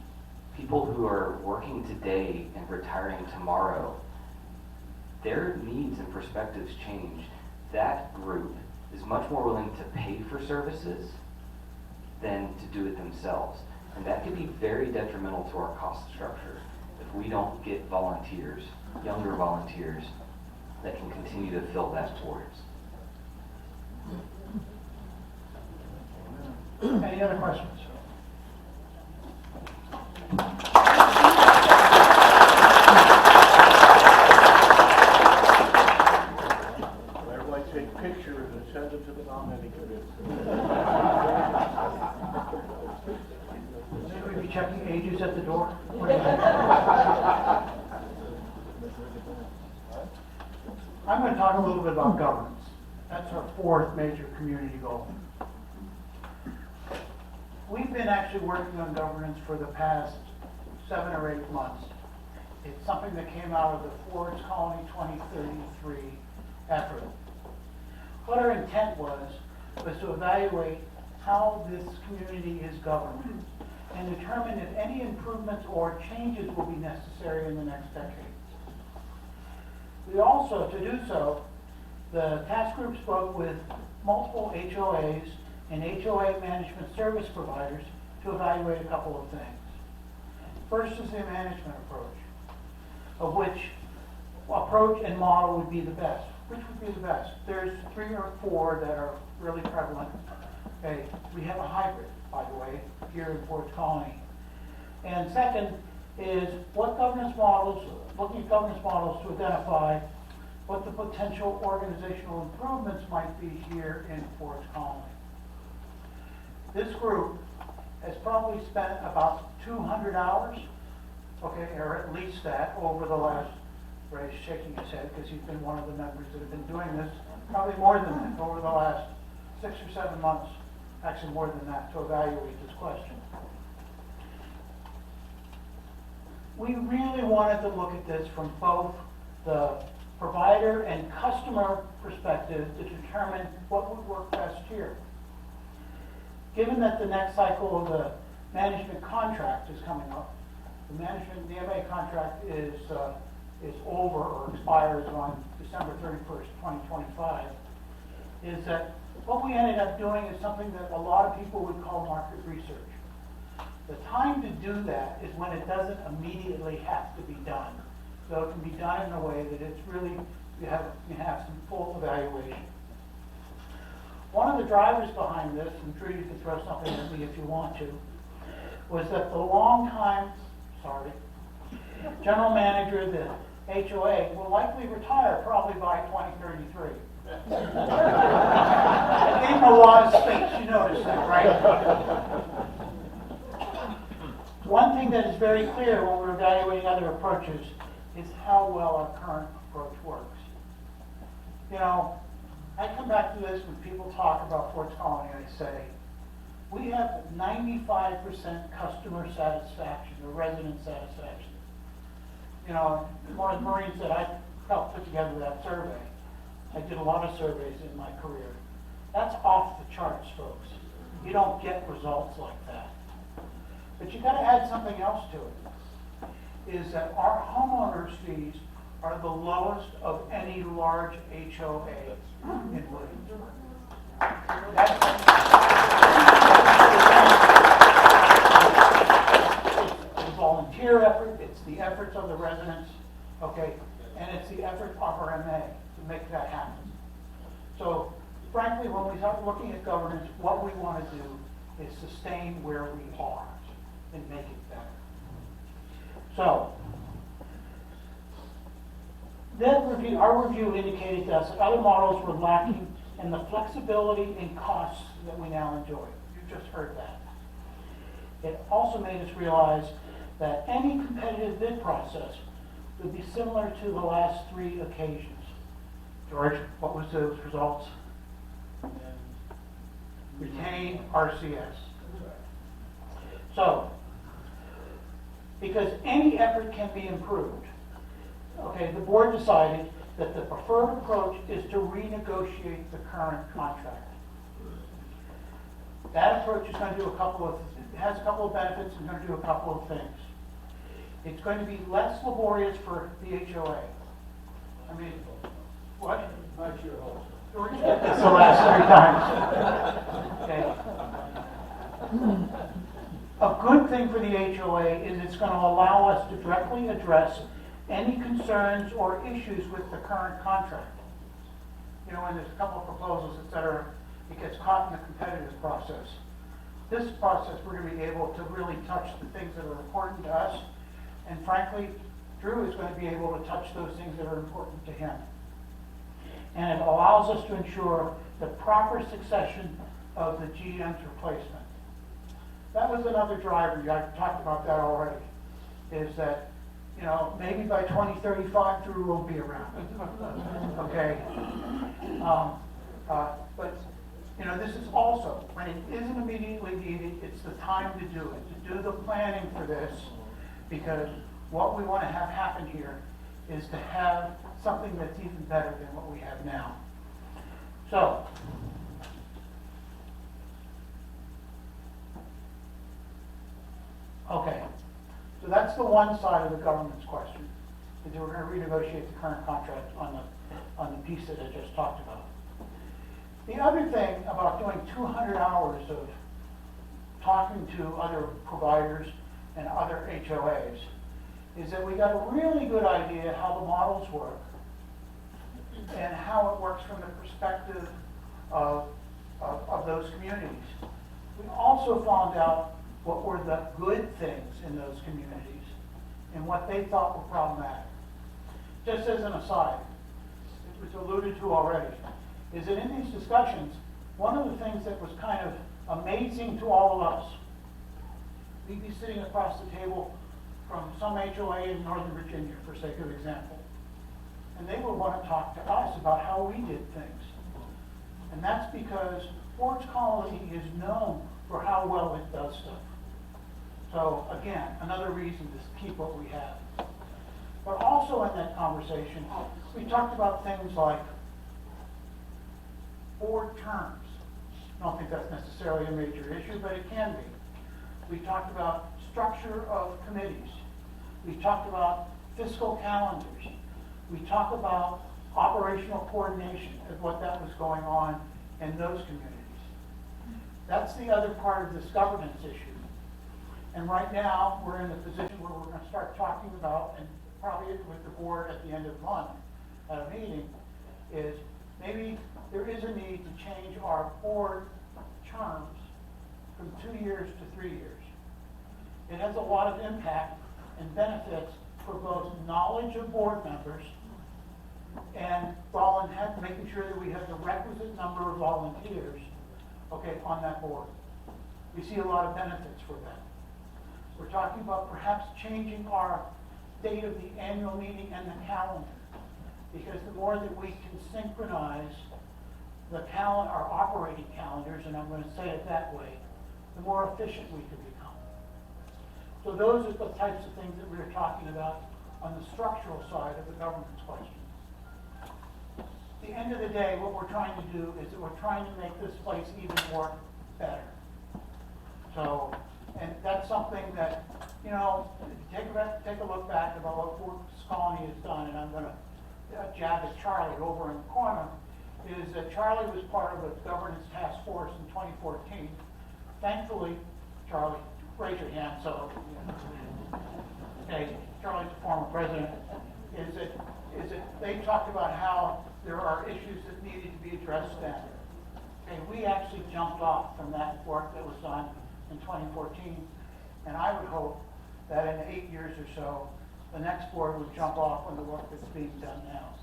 people who are working today and retiring tomorrow, their needs and perspectives change. That group is much more willing to pay for services than to do it themselves. And that can be very detrimental to our cost structure if we don't get volunteers, younger volunteers, that can continue to fill that towards. Any other questions? Everybody take pictures and send it to the nominating committee. Should we be checking ages at the door? I'm going to talk a little bit about governance. That's our fourth major community goal. We've been actually working on governance for the past 7 or 8 months. It's something that came out of the Forest Colony 2033 effort. What our intent was to evaluate how this community is governed and determine if any improvements or changes will be necessary in the next decade. We also, to do so, the task group spoke with multiple HOAs and HOA management service providers to evaluate a couple of things. First is the management approach, of which approach and model would be the best. Which would be the best? There's 3 or 4 that are really prevalent. Okay, we have a hybrid, by the way, here in Fort Colony. And second is what governance models, looking at governance models to identify what the potential organizational improvements might be here in Fort Colony. This group has probably spent about 200 hours, okay, or at least that, over the last, Ray's shaking his head because he's been one of the members that have been doing this, probably more than that, over the last 6 or 7 months, actually more than that, to evaluate this question. We really wanted to look at this from both the provider and customer perspective to determine what would work best here. Given that the next cycle of the management contract is coming up, the MA contract is over or expires on December 31st, 2025, is that what we ended up doing is something that a lot of people would call market research. The time to do that is when it doesn't immediately have to be done. So it can be done in a way that it's really, you have some full evaluation. One of the drivers behind this, and Drew, you can throw something at me if you want to, was that the general manager of the HOA will likely retire probably by 2033. I gave him a lot of space, you noticed that, right? One thing that is very clear when we're evaluating other approaches is how well our current approach works. You know, I come back to this when people talk about Fort Colony, I say, we have 95% customer satisfaction or resident satisfaction. You know, one of the Marines that I helped put together that survey, I did a lot of surveys in my career. That's off the charts, folks. You don't get results like that. But you gotta add something else to it, is that our homeowners fees are the lowest of any large HOA in Williamsburg. It's a volunteer effort, it's the efforts of the residents, okay, and it's the effort of our MA to make that happen. So, frankly, when we start looking at governance, what we want to do is sustain where we are and make it better. So, our review indicated to us that other models were lacking in the flexibility and costs that we now enjoy. You just heard that. It also made us realize that any competitive bid process would be similar to the last 3 occasions. George, what was those results? Retain RCS. So, because any effort can be improved, okay, the board decided that the preferred approach is to renegotiate the current contract. That approach is going to do has a couple of benefits and going to do a couple of things. It's going to be less laborious for the HOA. I mean, what? Not your host. George did this the last 3 times. Okay. A good thing for the HOA is it's going to allow us to directly address any concerns or issues with the current contract. You know, when there's a couple of proposals, et cetera, it gets caught in the competitive process. This process, we're going to be able to really touch the things that are important to us, and frankly, Drew is going to be able to touch those things that are important to him. And it allows us to ensure the proper succession of the GM's replacement. That was another driver, I talked about that already, is that, you know, maybe by 2035, Drew won't be around. Okay? But, you know, this is also, when it isn't immediately needed, it's the time to do it, to do the planning for this, because what we want to have happen here is to have something that's even better than what we have now. So, okay, so that's the one side of the government's question, is that we're going to renegotiate the current contract on the piece that I just talked about. The other thing about doing 200 hours of talking to other providers and other HOAs is that we got a really good idea how the models work and how it works from the perspective of those communities. We also found out what were the good things in those communities and what they thought were problematic. Just as an aside, it was alluded to already, is that in these discussions, one of the things that was kind of amazing to all of us, we'd be sitting across the table from some HOA in Northern Virginia, for sake of example, and they would want to talk to us about how we did things. And that's because Ford's Colony is known for how well it does stuff. So again, another reason to keep what we have. But also in that conversation, we talked about things like board terms. I don't think that's necessarily a major issue, but it can be. We talked about structure of committees. We talked about fiscal calendars. We talked about operational coordination of what that was going on in those communities. That's the other part of this governance issue. And right now, we're in the position where we're going to start talking about, and probably with the board at the end of the month at a meeting, is maybe there is a need to change our board terms from 2 years to 3 years. It has a lot of impact and benefits for both knowledge of board members and making sure that we have the requisite number of volunteers, okay, on that board. We see a lot of benefits for that. We're talking about perhaps changing our date of the annual meeting and the calendar, because the more that we can synchronize our operating calendars, and I'm going to say it that way, the more efficient we can become. So those are the types of things that we're talking about on the structural side of the governance question. At the end of the day, what we're trying to do is that we're trying to make this place even more better. So, and that's something that, you know, take a look back about what Ford's Colony has done, and I'm going to jab at Charlie over in the corner, is that Charlie was part of a governance task force in 2014. Thankfully, Charlie, raise your hand, so, okay, Charlie's the former president, is that they talked about how there are issues that needed to be addressed then. Okay, we actually jumped off from that work that was done in 2014, and I would hope that in 8 years or so, the next board would jump off on the work that's being done now.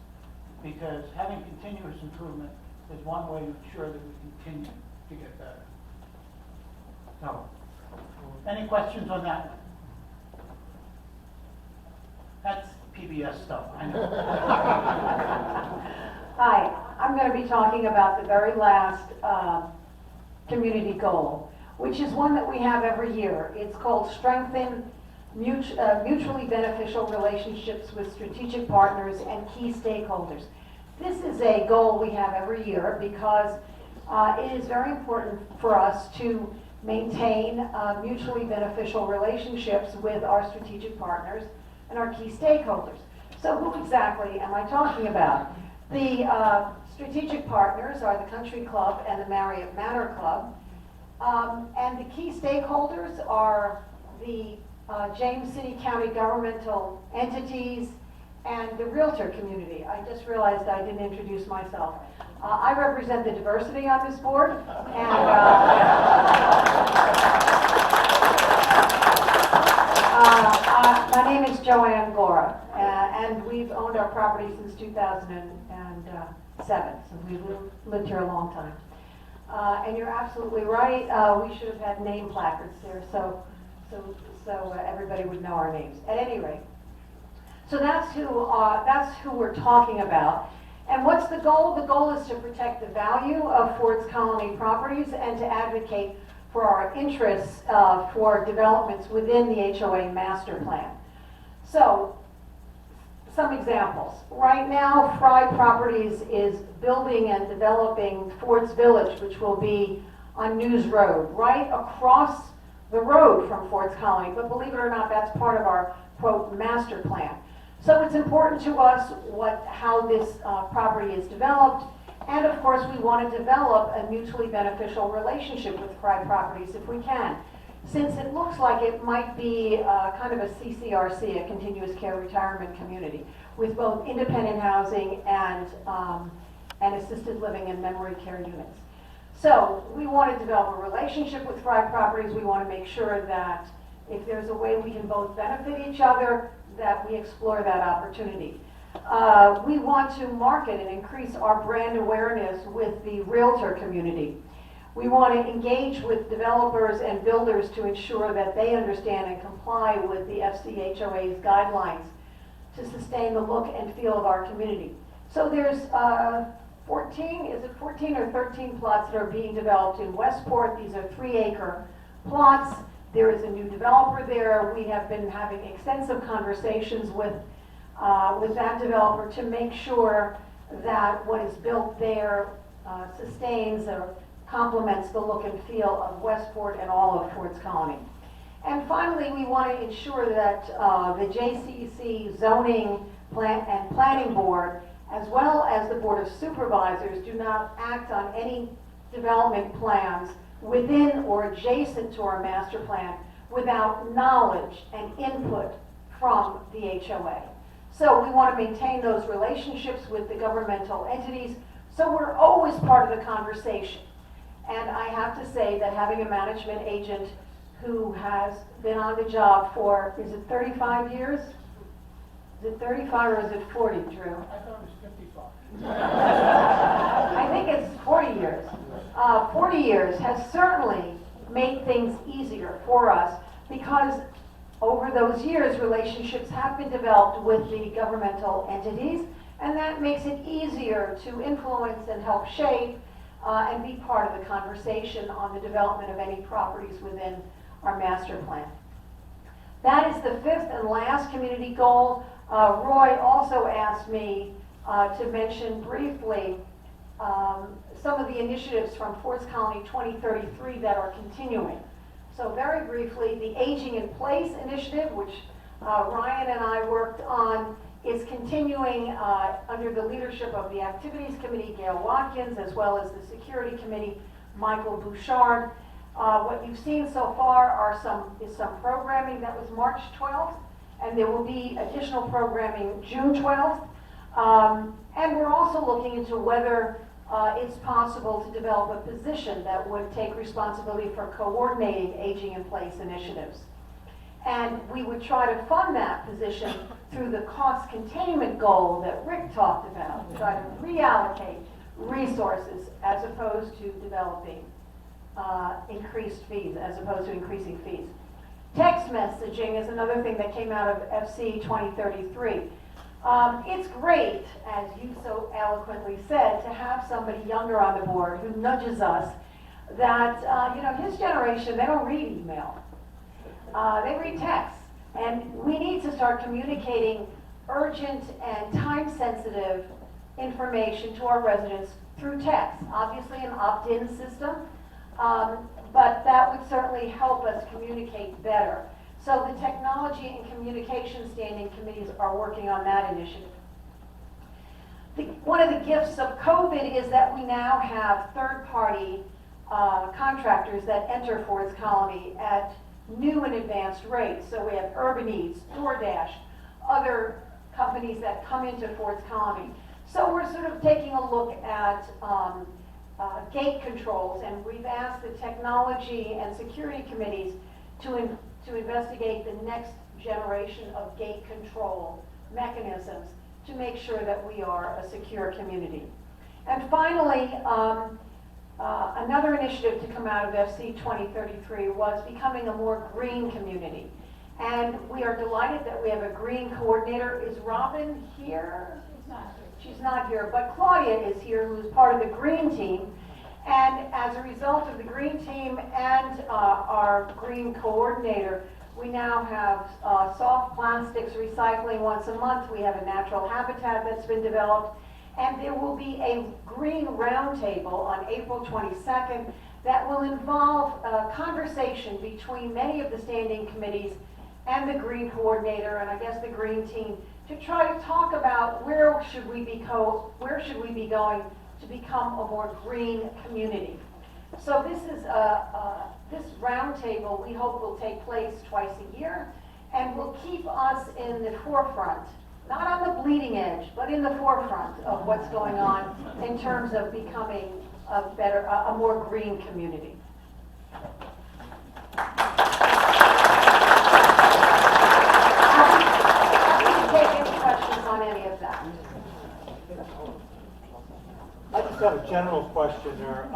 Because having continuous improvement is one way to ensure that we continue to get better. So, any questions on that one? That's PBS stuff, I know. Hi, I'm going to be talking about the very last community goal, which is one that we have every year. It's called Strengthen Mutually Beneficial Relationships with Strategic Partners and Key Stakeholders. This is a goal we have every year because it is very important for us to maintain mutually beneficial relationships with our strategic partners and our key stakeholders. So who exactly am I talking about? The strategic partners are the Country Club and the Marriott Manor Club. And the key stakeholders are the James City County governmental entities and the realtor community. I just realized I didn't introduce myself. I represent the diversity on this board, and my name is Joanne Gora, and we've owned our property since 2007, so we've lived here a long time. And you're absolutely right. We should have had name placards there, so everybody would know our names. At any rate, So that's who we're talking about. And what's the goal? The goal is to protect the value of Ford's Colony properties and to advocate for our interests for developments within the HOA master plan. So, some examples. Right now, Fry Properties is building and developing Ford's Village, which will be on News Road, right across the road from Ford's Colony. But believe it or not, that's part of our, quote, master plan. So it's important to us how this property is developed. And of course, we want to develop a mutually beneficial relationship with Fry Properties if we can. Since it looks like it might be kind of a CCRC, a continuous care retirement community, with both independent housing and assisted living and memory care units. So we want to develop a relationship with Fry Properties. We want to make sure that if there's a way we can both benefit each other, that we explore that opportunity. We want to market and increase our brand awareness with the realtor community. We want to engage with developers and builders to ensure that they understand and comply with the FCHOA's guidelines to sustain the look and feel of our community. So there's 14 or 13 plots that are being developed in Westport. These are 3-acre plots. There is a new developer there. We have been having extensive conversations with that developer to make sure that what is built there sustains or complements the look and feel of Westport and all of Ford's Colony. And finally, we want to ensure that the JCC zoning and planning board, as well as the Board of Supervisors, do not act on any development plans within or adjacent to our master plan without knowledge and input from the HOA. So we want to maintain those relationships with the governmental entities, so we're always part of the conversation. And I have to say that having a management agent who has been on the job for, is it 35 years? Is it 35 or is it 40, Drew? I thought it was 55. I think it's 40 years. 40 years has certainly made things easier for us because over those years, relationships have been developed with the governmental entities, and that makes it easier to influence and help shape and be part of the conversation on the development of any properties within our master plan. That is the fifth and last community goal. Roy also asked me to mention briefly some of the initiatives from Ford's Colony 2033 that are continuing. So very briefly, the Aging in Place initiative, which Ryan and I worked on, is continuing under the leadership of the Activities Committee, Gail Watkins, as well as the Security Committee, Michael Bouchard. What you've seen so far is some programming that was March 12th, and there will be additional programming June 12th. And we're also looking into whether it's possible to develop a position that would take responsibility for coordinating Aging in Place initiatives. And we would try to fund that position through the cost containment goal that Rick talked about, try to reallocate resources as opposed to developing increased fees, as opposed to increasing fees. Text messaging is another thing that came out of FC 2033. It's great, as you so eloquently said, to have somebody younger on the board who nudges us that, his generation, they don't read email. They read text. And we need to start communicating urgent and time-sensitive information to our residents through text. Obviously an opt-in system, but that would certainly help us communicate better. So the Technology and Communication Standing Committees are working on that initiative. One of the gifts of COVID is that we now have third-party contractors that enter Ford's Colony at new and advanced rates. So we have Urban Eats, DoorDash, other companies that come into Ford's Colony. So we're sort of taking a look at gate controls, and we've asked the technology and security committees to investigate the next generation of gate control mechanisms to make sure that we are a secure community. And finally, another initiative to come out of FC 2033 was becoming a more green community. And we are delighted that we have a green coordinator. Is Robin here? She's not here, but Claudia is here, who's part of the green team. And as a result of the green team and our green coordinator, we now have soft plastics recycling once a month. We have a natural habitat that's been developed. And there will be a green roundtable on April 22nd that will involve a conversation between many of the standing committees and the green coordinator and I guess the green team to try to talk about where should we be going to become a more green community. So this is this roundtable we hope will take place twice a year and will keep us in the forefront, not on the bleeding edge, but in the forefront of what's going on in terms of becoming a more green community. Happy to take any questions on any of that. I just have a general question there.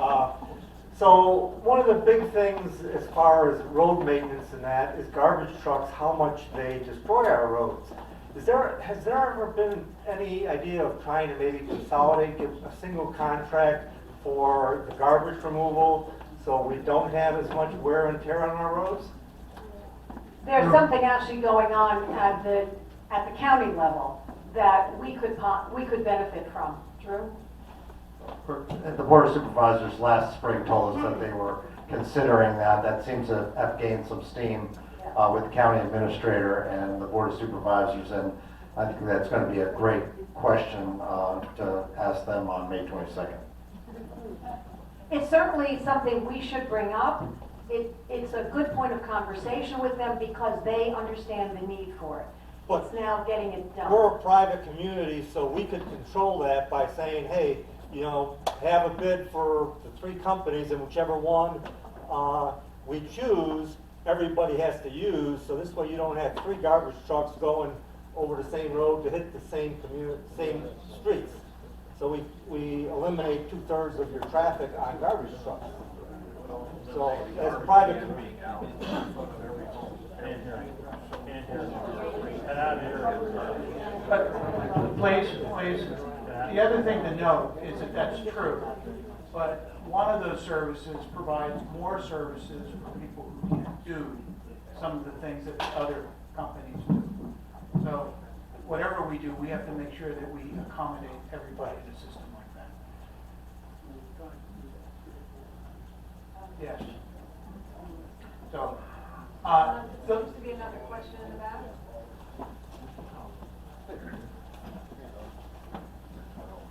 So one of the big things as far as road maintenance and that is garbage trucks, how much they destroy our roads. Has there ever been any idea of trying to maybe consolidate, give a single contract for the garbage removal so we don't have as much wear and tear on our roads? There's something actually going on at the county level that we could benefit from. Drew? The Board of Supervisors last spring told us that they were considering that. That seems to have gained some steam with the county administrator and the Board of Supervisors, and I think that's going to be a great question to ask them on May 22nd. It's certainly something we should bring up. It's a good point of conversation with them because they understand the need for it. But it's now getting it done. We're a private community, so we could control that by saying, hey, you know, have a bid for the 3 companies, and whichever one we choose, everybody has to use. So this way you don't have 3 garbage trucks going over the same road to hit the same streets. So we eliminate 2/3 of your traffic on garbage trucks. So as a private community. But please, the other thing to note is that that's true, but one of those services provides more services for people who can't do some of the things that other companies do. So whatever we do, we have to make sure that we accommodate everybody in a system like that. Yes. So, There seems to be another question in the back.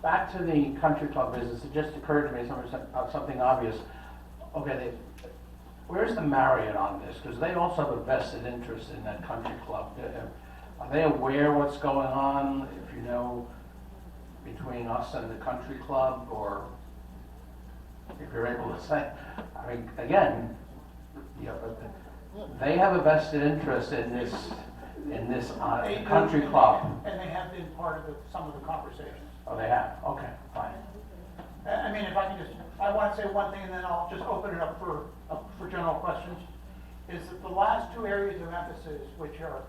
Back to the country club business, it just occurred to me something obvious. Okay, where's the Marriott on this? Because they also have a vested interest in that country club. Are they aware what's going on, if you know, between us and the country club, or if you're able to say? I mean, again, you know, they have a vested interest in this country club. And they have been part of some of the conversations. Oh, they have? Okay, fine. I mean, if I can I want to say one thing and then I'll just open it up for general questions, is that the last 2 areas of emphasis, which are,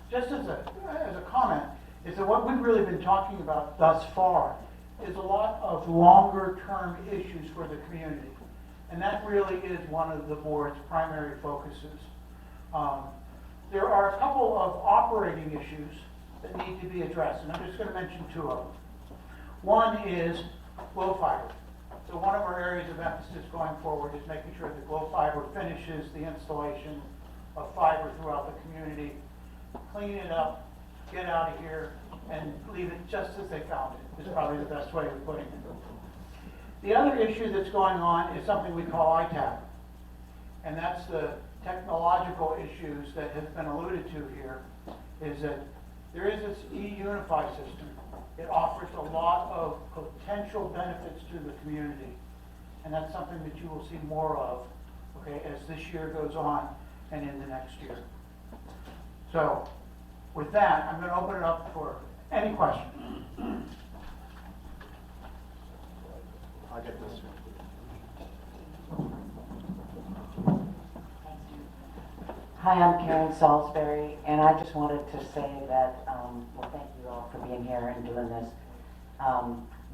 just as a comment, is that what we've really been talking about thus far is a lot of longer term issues for the community. And that really is one of the board's primary focuses. There are a couple of operating issues that need to be addressed, and I'm just going to mention 2 of them. One is glow fiber. So one of our areas of emphasis going forward is making sure that glow fiber finishes the installation of fiber throughout the community, clean it up, get out of here, and leave it just as they found it, is probably the best way of putting it. The other issue that's going on is something we call ITAP, and that's the technological issues that have been alluded to here, is that there is this e-Unify system. It offers a lot of potential benefits to the community, and that's something that you will see more of, okay, as this year goes on and in the next year. So, with that, I'm going to open it up for any questions. I get this. Hi, I'm Karen Salisbury, and I just wanted to say that, well, thank you all for being here and doing this.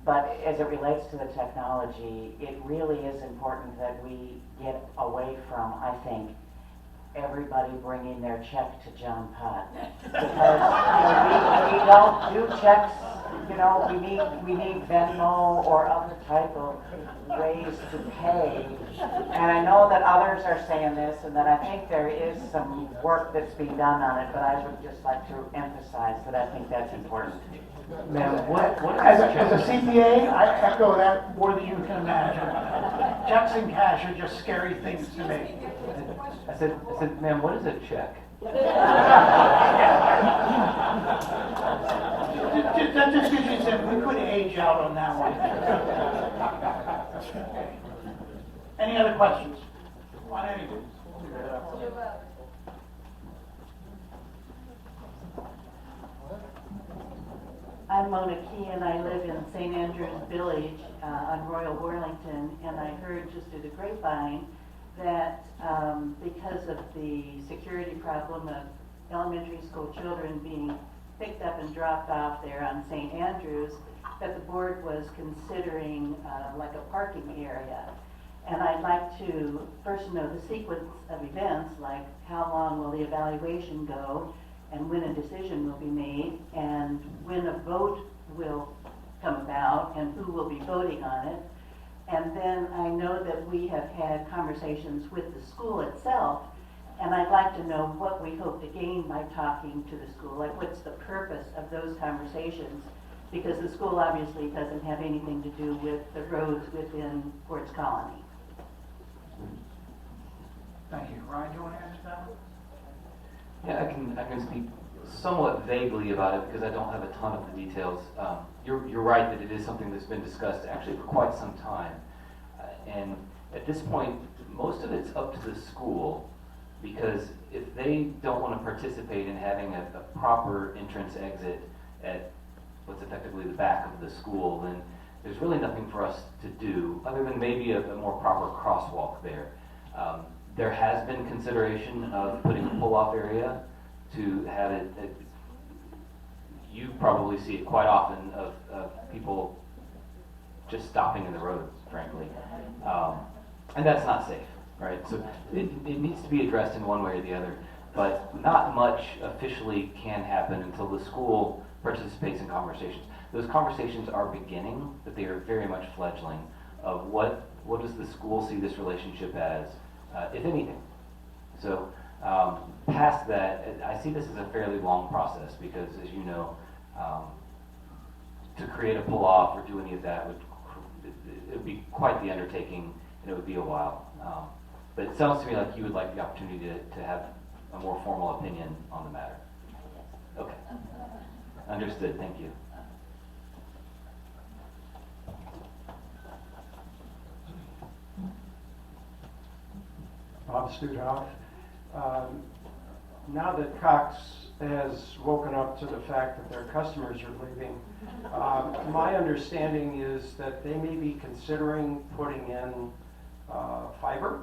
But as it relates to the technology, it really is important that we get away from, I think, everybody bringing their check to John Putt. Because, we don't do checks, we need Venmo or other type of ways to pay. And I know that others are saying this, and that I think there is some work that's being done on it, but I would just like to emphasize that I think that's important. Ma'am, what As is a, as a CPA, I echo that more than you can imagine. Checks and cash are just scary things to me. I said, ma'am, what is a check? That just gives you some, we could age out on that one. Any other questions? On anything? I'm Mona Key, and I live in St. Andrews Village on Royal Burlington, and I heard just through the grapevine that because of the security problem of elementary school children being picked up and dropped off there on St. Andrews, that the board was considering like a parking area. And I'd like to first know the sequence of events, like how long will the evaluation go, and when a decision will be made, and when a vote will come about, and who will be voting on it. And then I know that we have had conversations with the school itself, and I'd like to know what we hope to gain by talking to the school, like what's the purpose of those conversations, because the school obviously doesn't have anything to do with the roads within Ford's Colony. Thank you. Ryan, do you want to answer that one? Yeah, I can speak somewhat vaguely about it because I don't have a ton of the details. You're right that it is something that's been discussed actually for quite some time. And at this point, most of it's up to the school, because if they don't want to participate in having a proper entrance exit at what's effectively the back of the school, then there's really nothing for us to do other than maybe a more proper crosswalk there. There has been consideration of putting a pull-off area to have it, you probably see it quite often of people just stopping in the road, frankly. And that's not safe, right? So it needs to be addressed in one way or the other, but not much officially can happen until the school participates in conversations. Those conversations are beginning, but they are very much fledgling of what does the school see this relationship as, if anything. So past that, I see this as a fairly long process because, as you know, to create a pull-off or do any of that it would be quite the undertaking, and it would be a while. But it sounds to me like you would like the opportunity to have a more formal opinion on the matter. Okay. Understood. Thank you. Bob Studhoff. Now that Cox has woken up to the fact that their customers are leaving, my understanding is that they may be considering putting in fiber.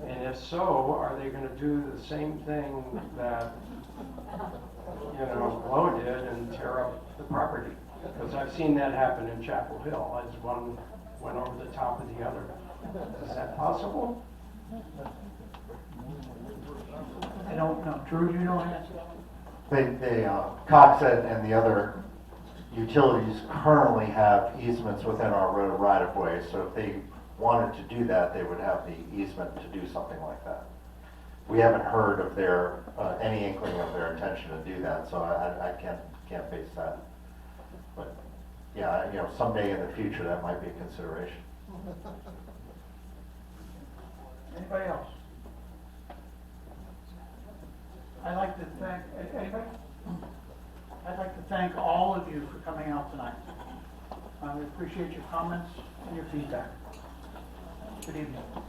And if so, are they going to do the same thing that Fchoa did and tear up the property? Because I've seen that happen in Chapel Hill as one went over the top of the other. Is that possible? I don't know. Drew, do you know answer? Cox and the other utilities currently have easements within our road right-of-way, so if they wanted to do that, they would have the easement to do something like that. We haven't heard of their, any inkling of their intention to do that, so I can't face that. But, yeah, someday in the future, that might be a consideration. Anybody else? I'd like to thank, anybody? I'd like to thank all of you for coming out tonight. We appreciate your comments and your feedback. Good evening.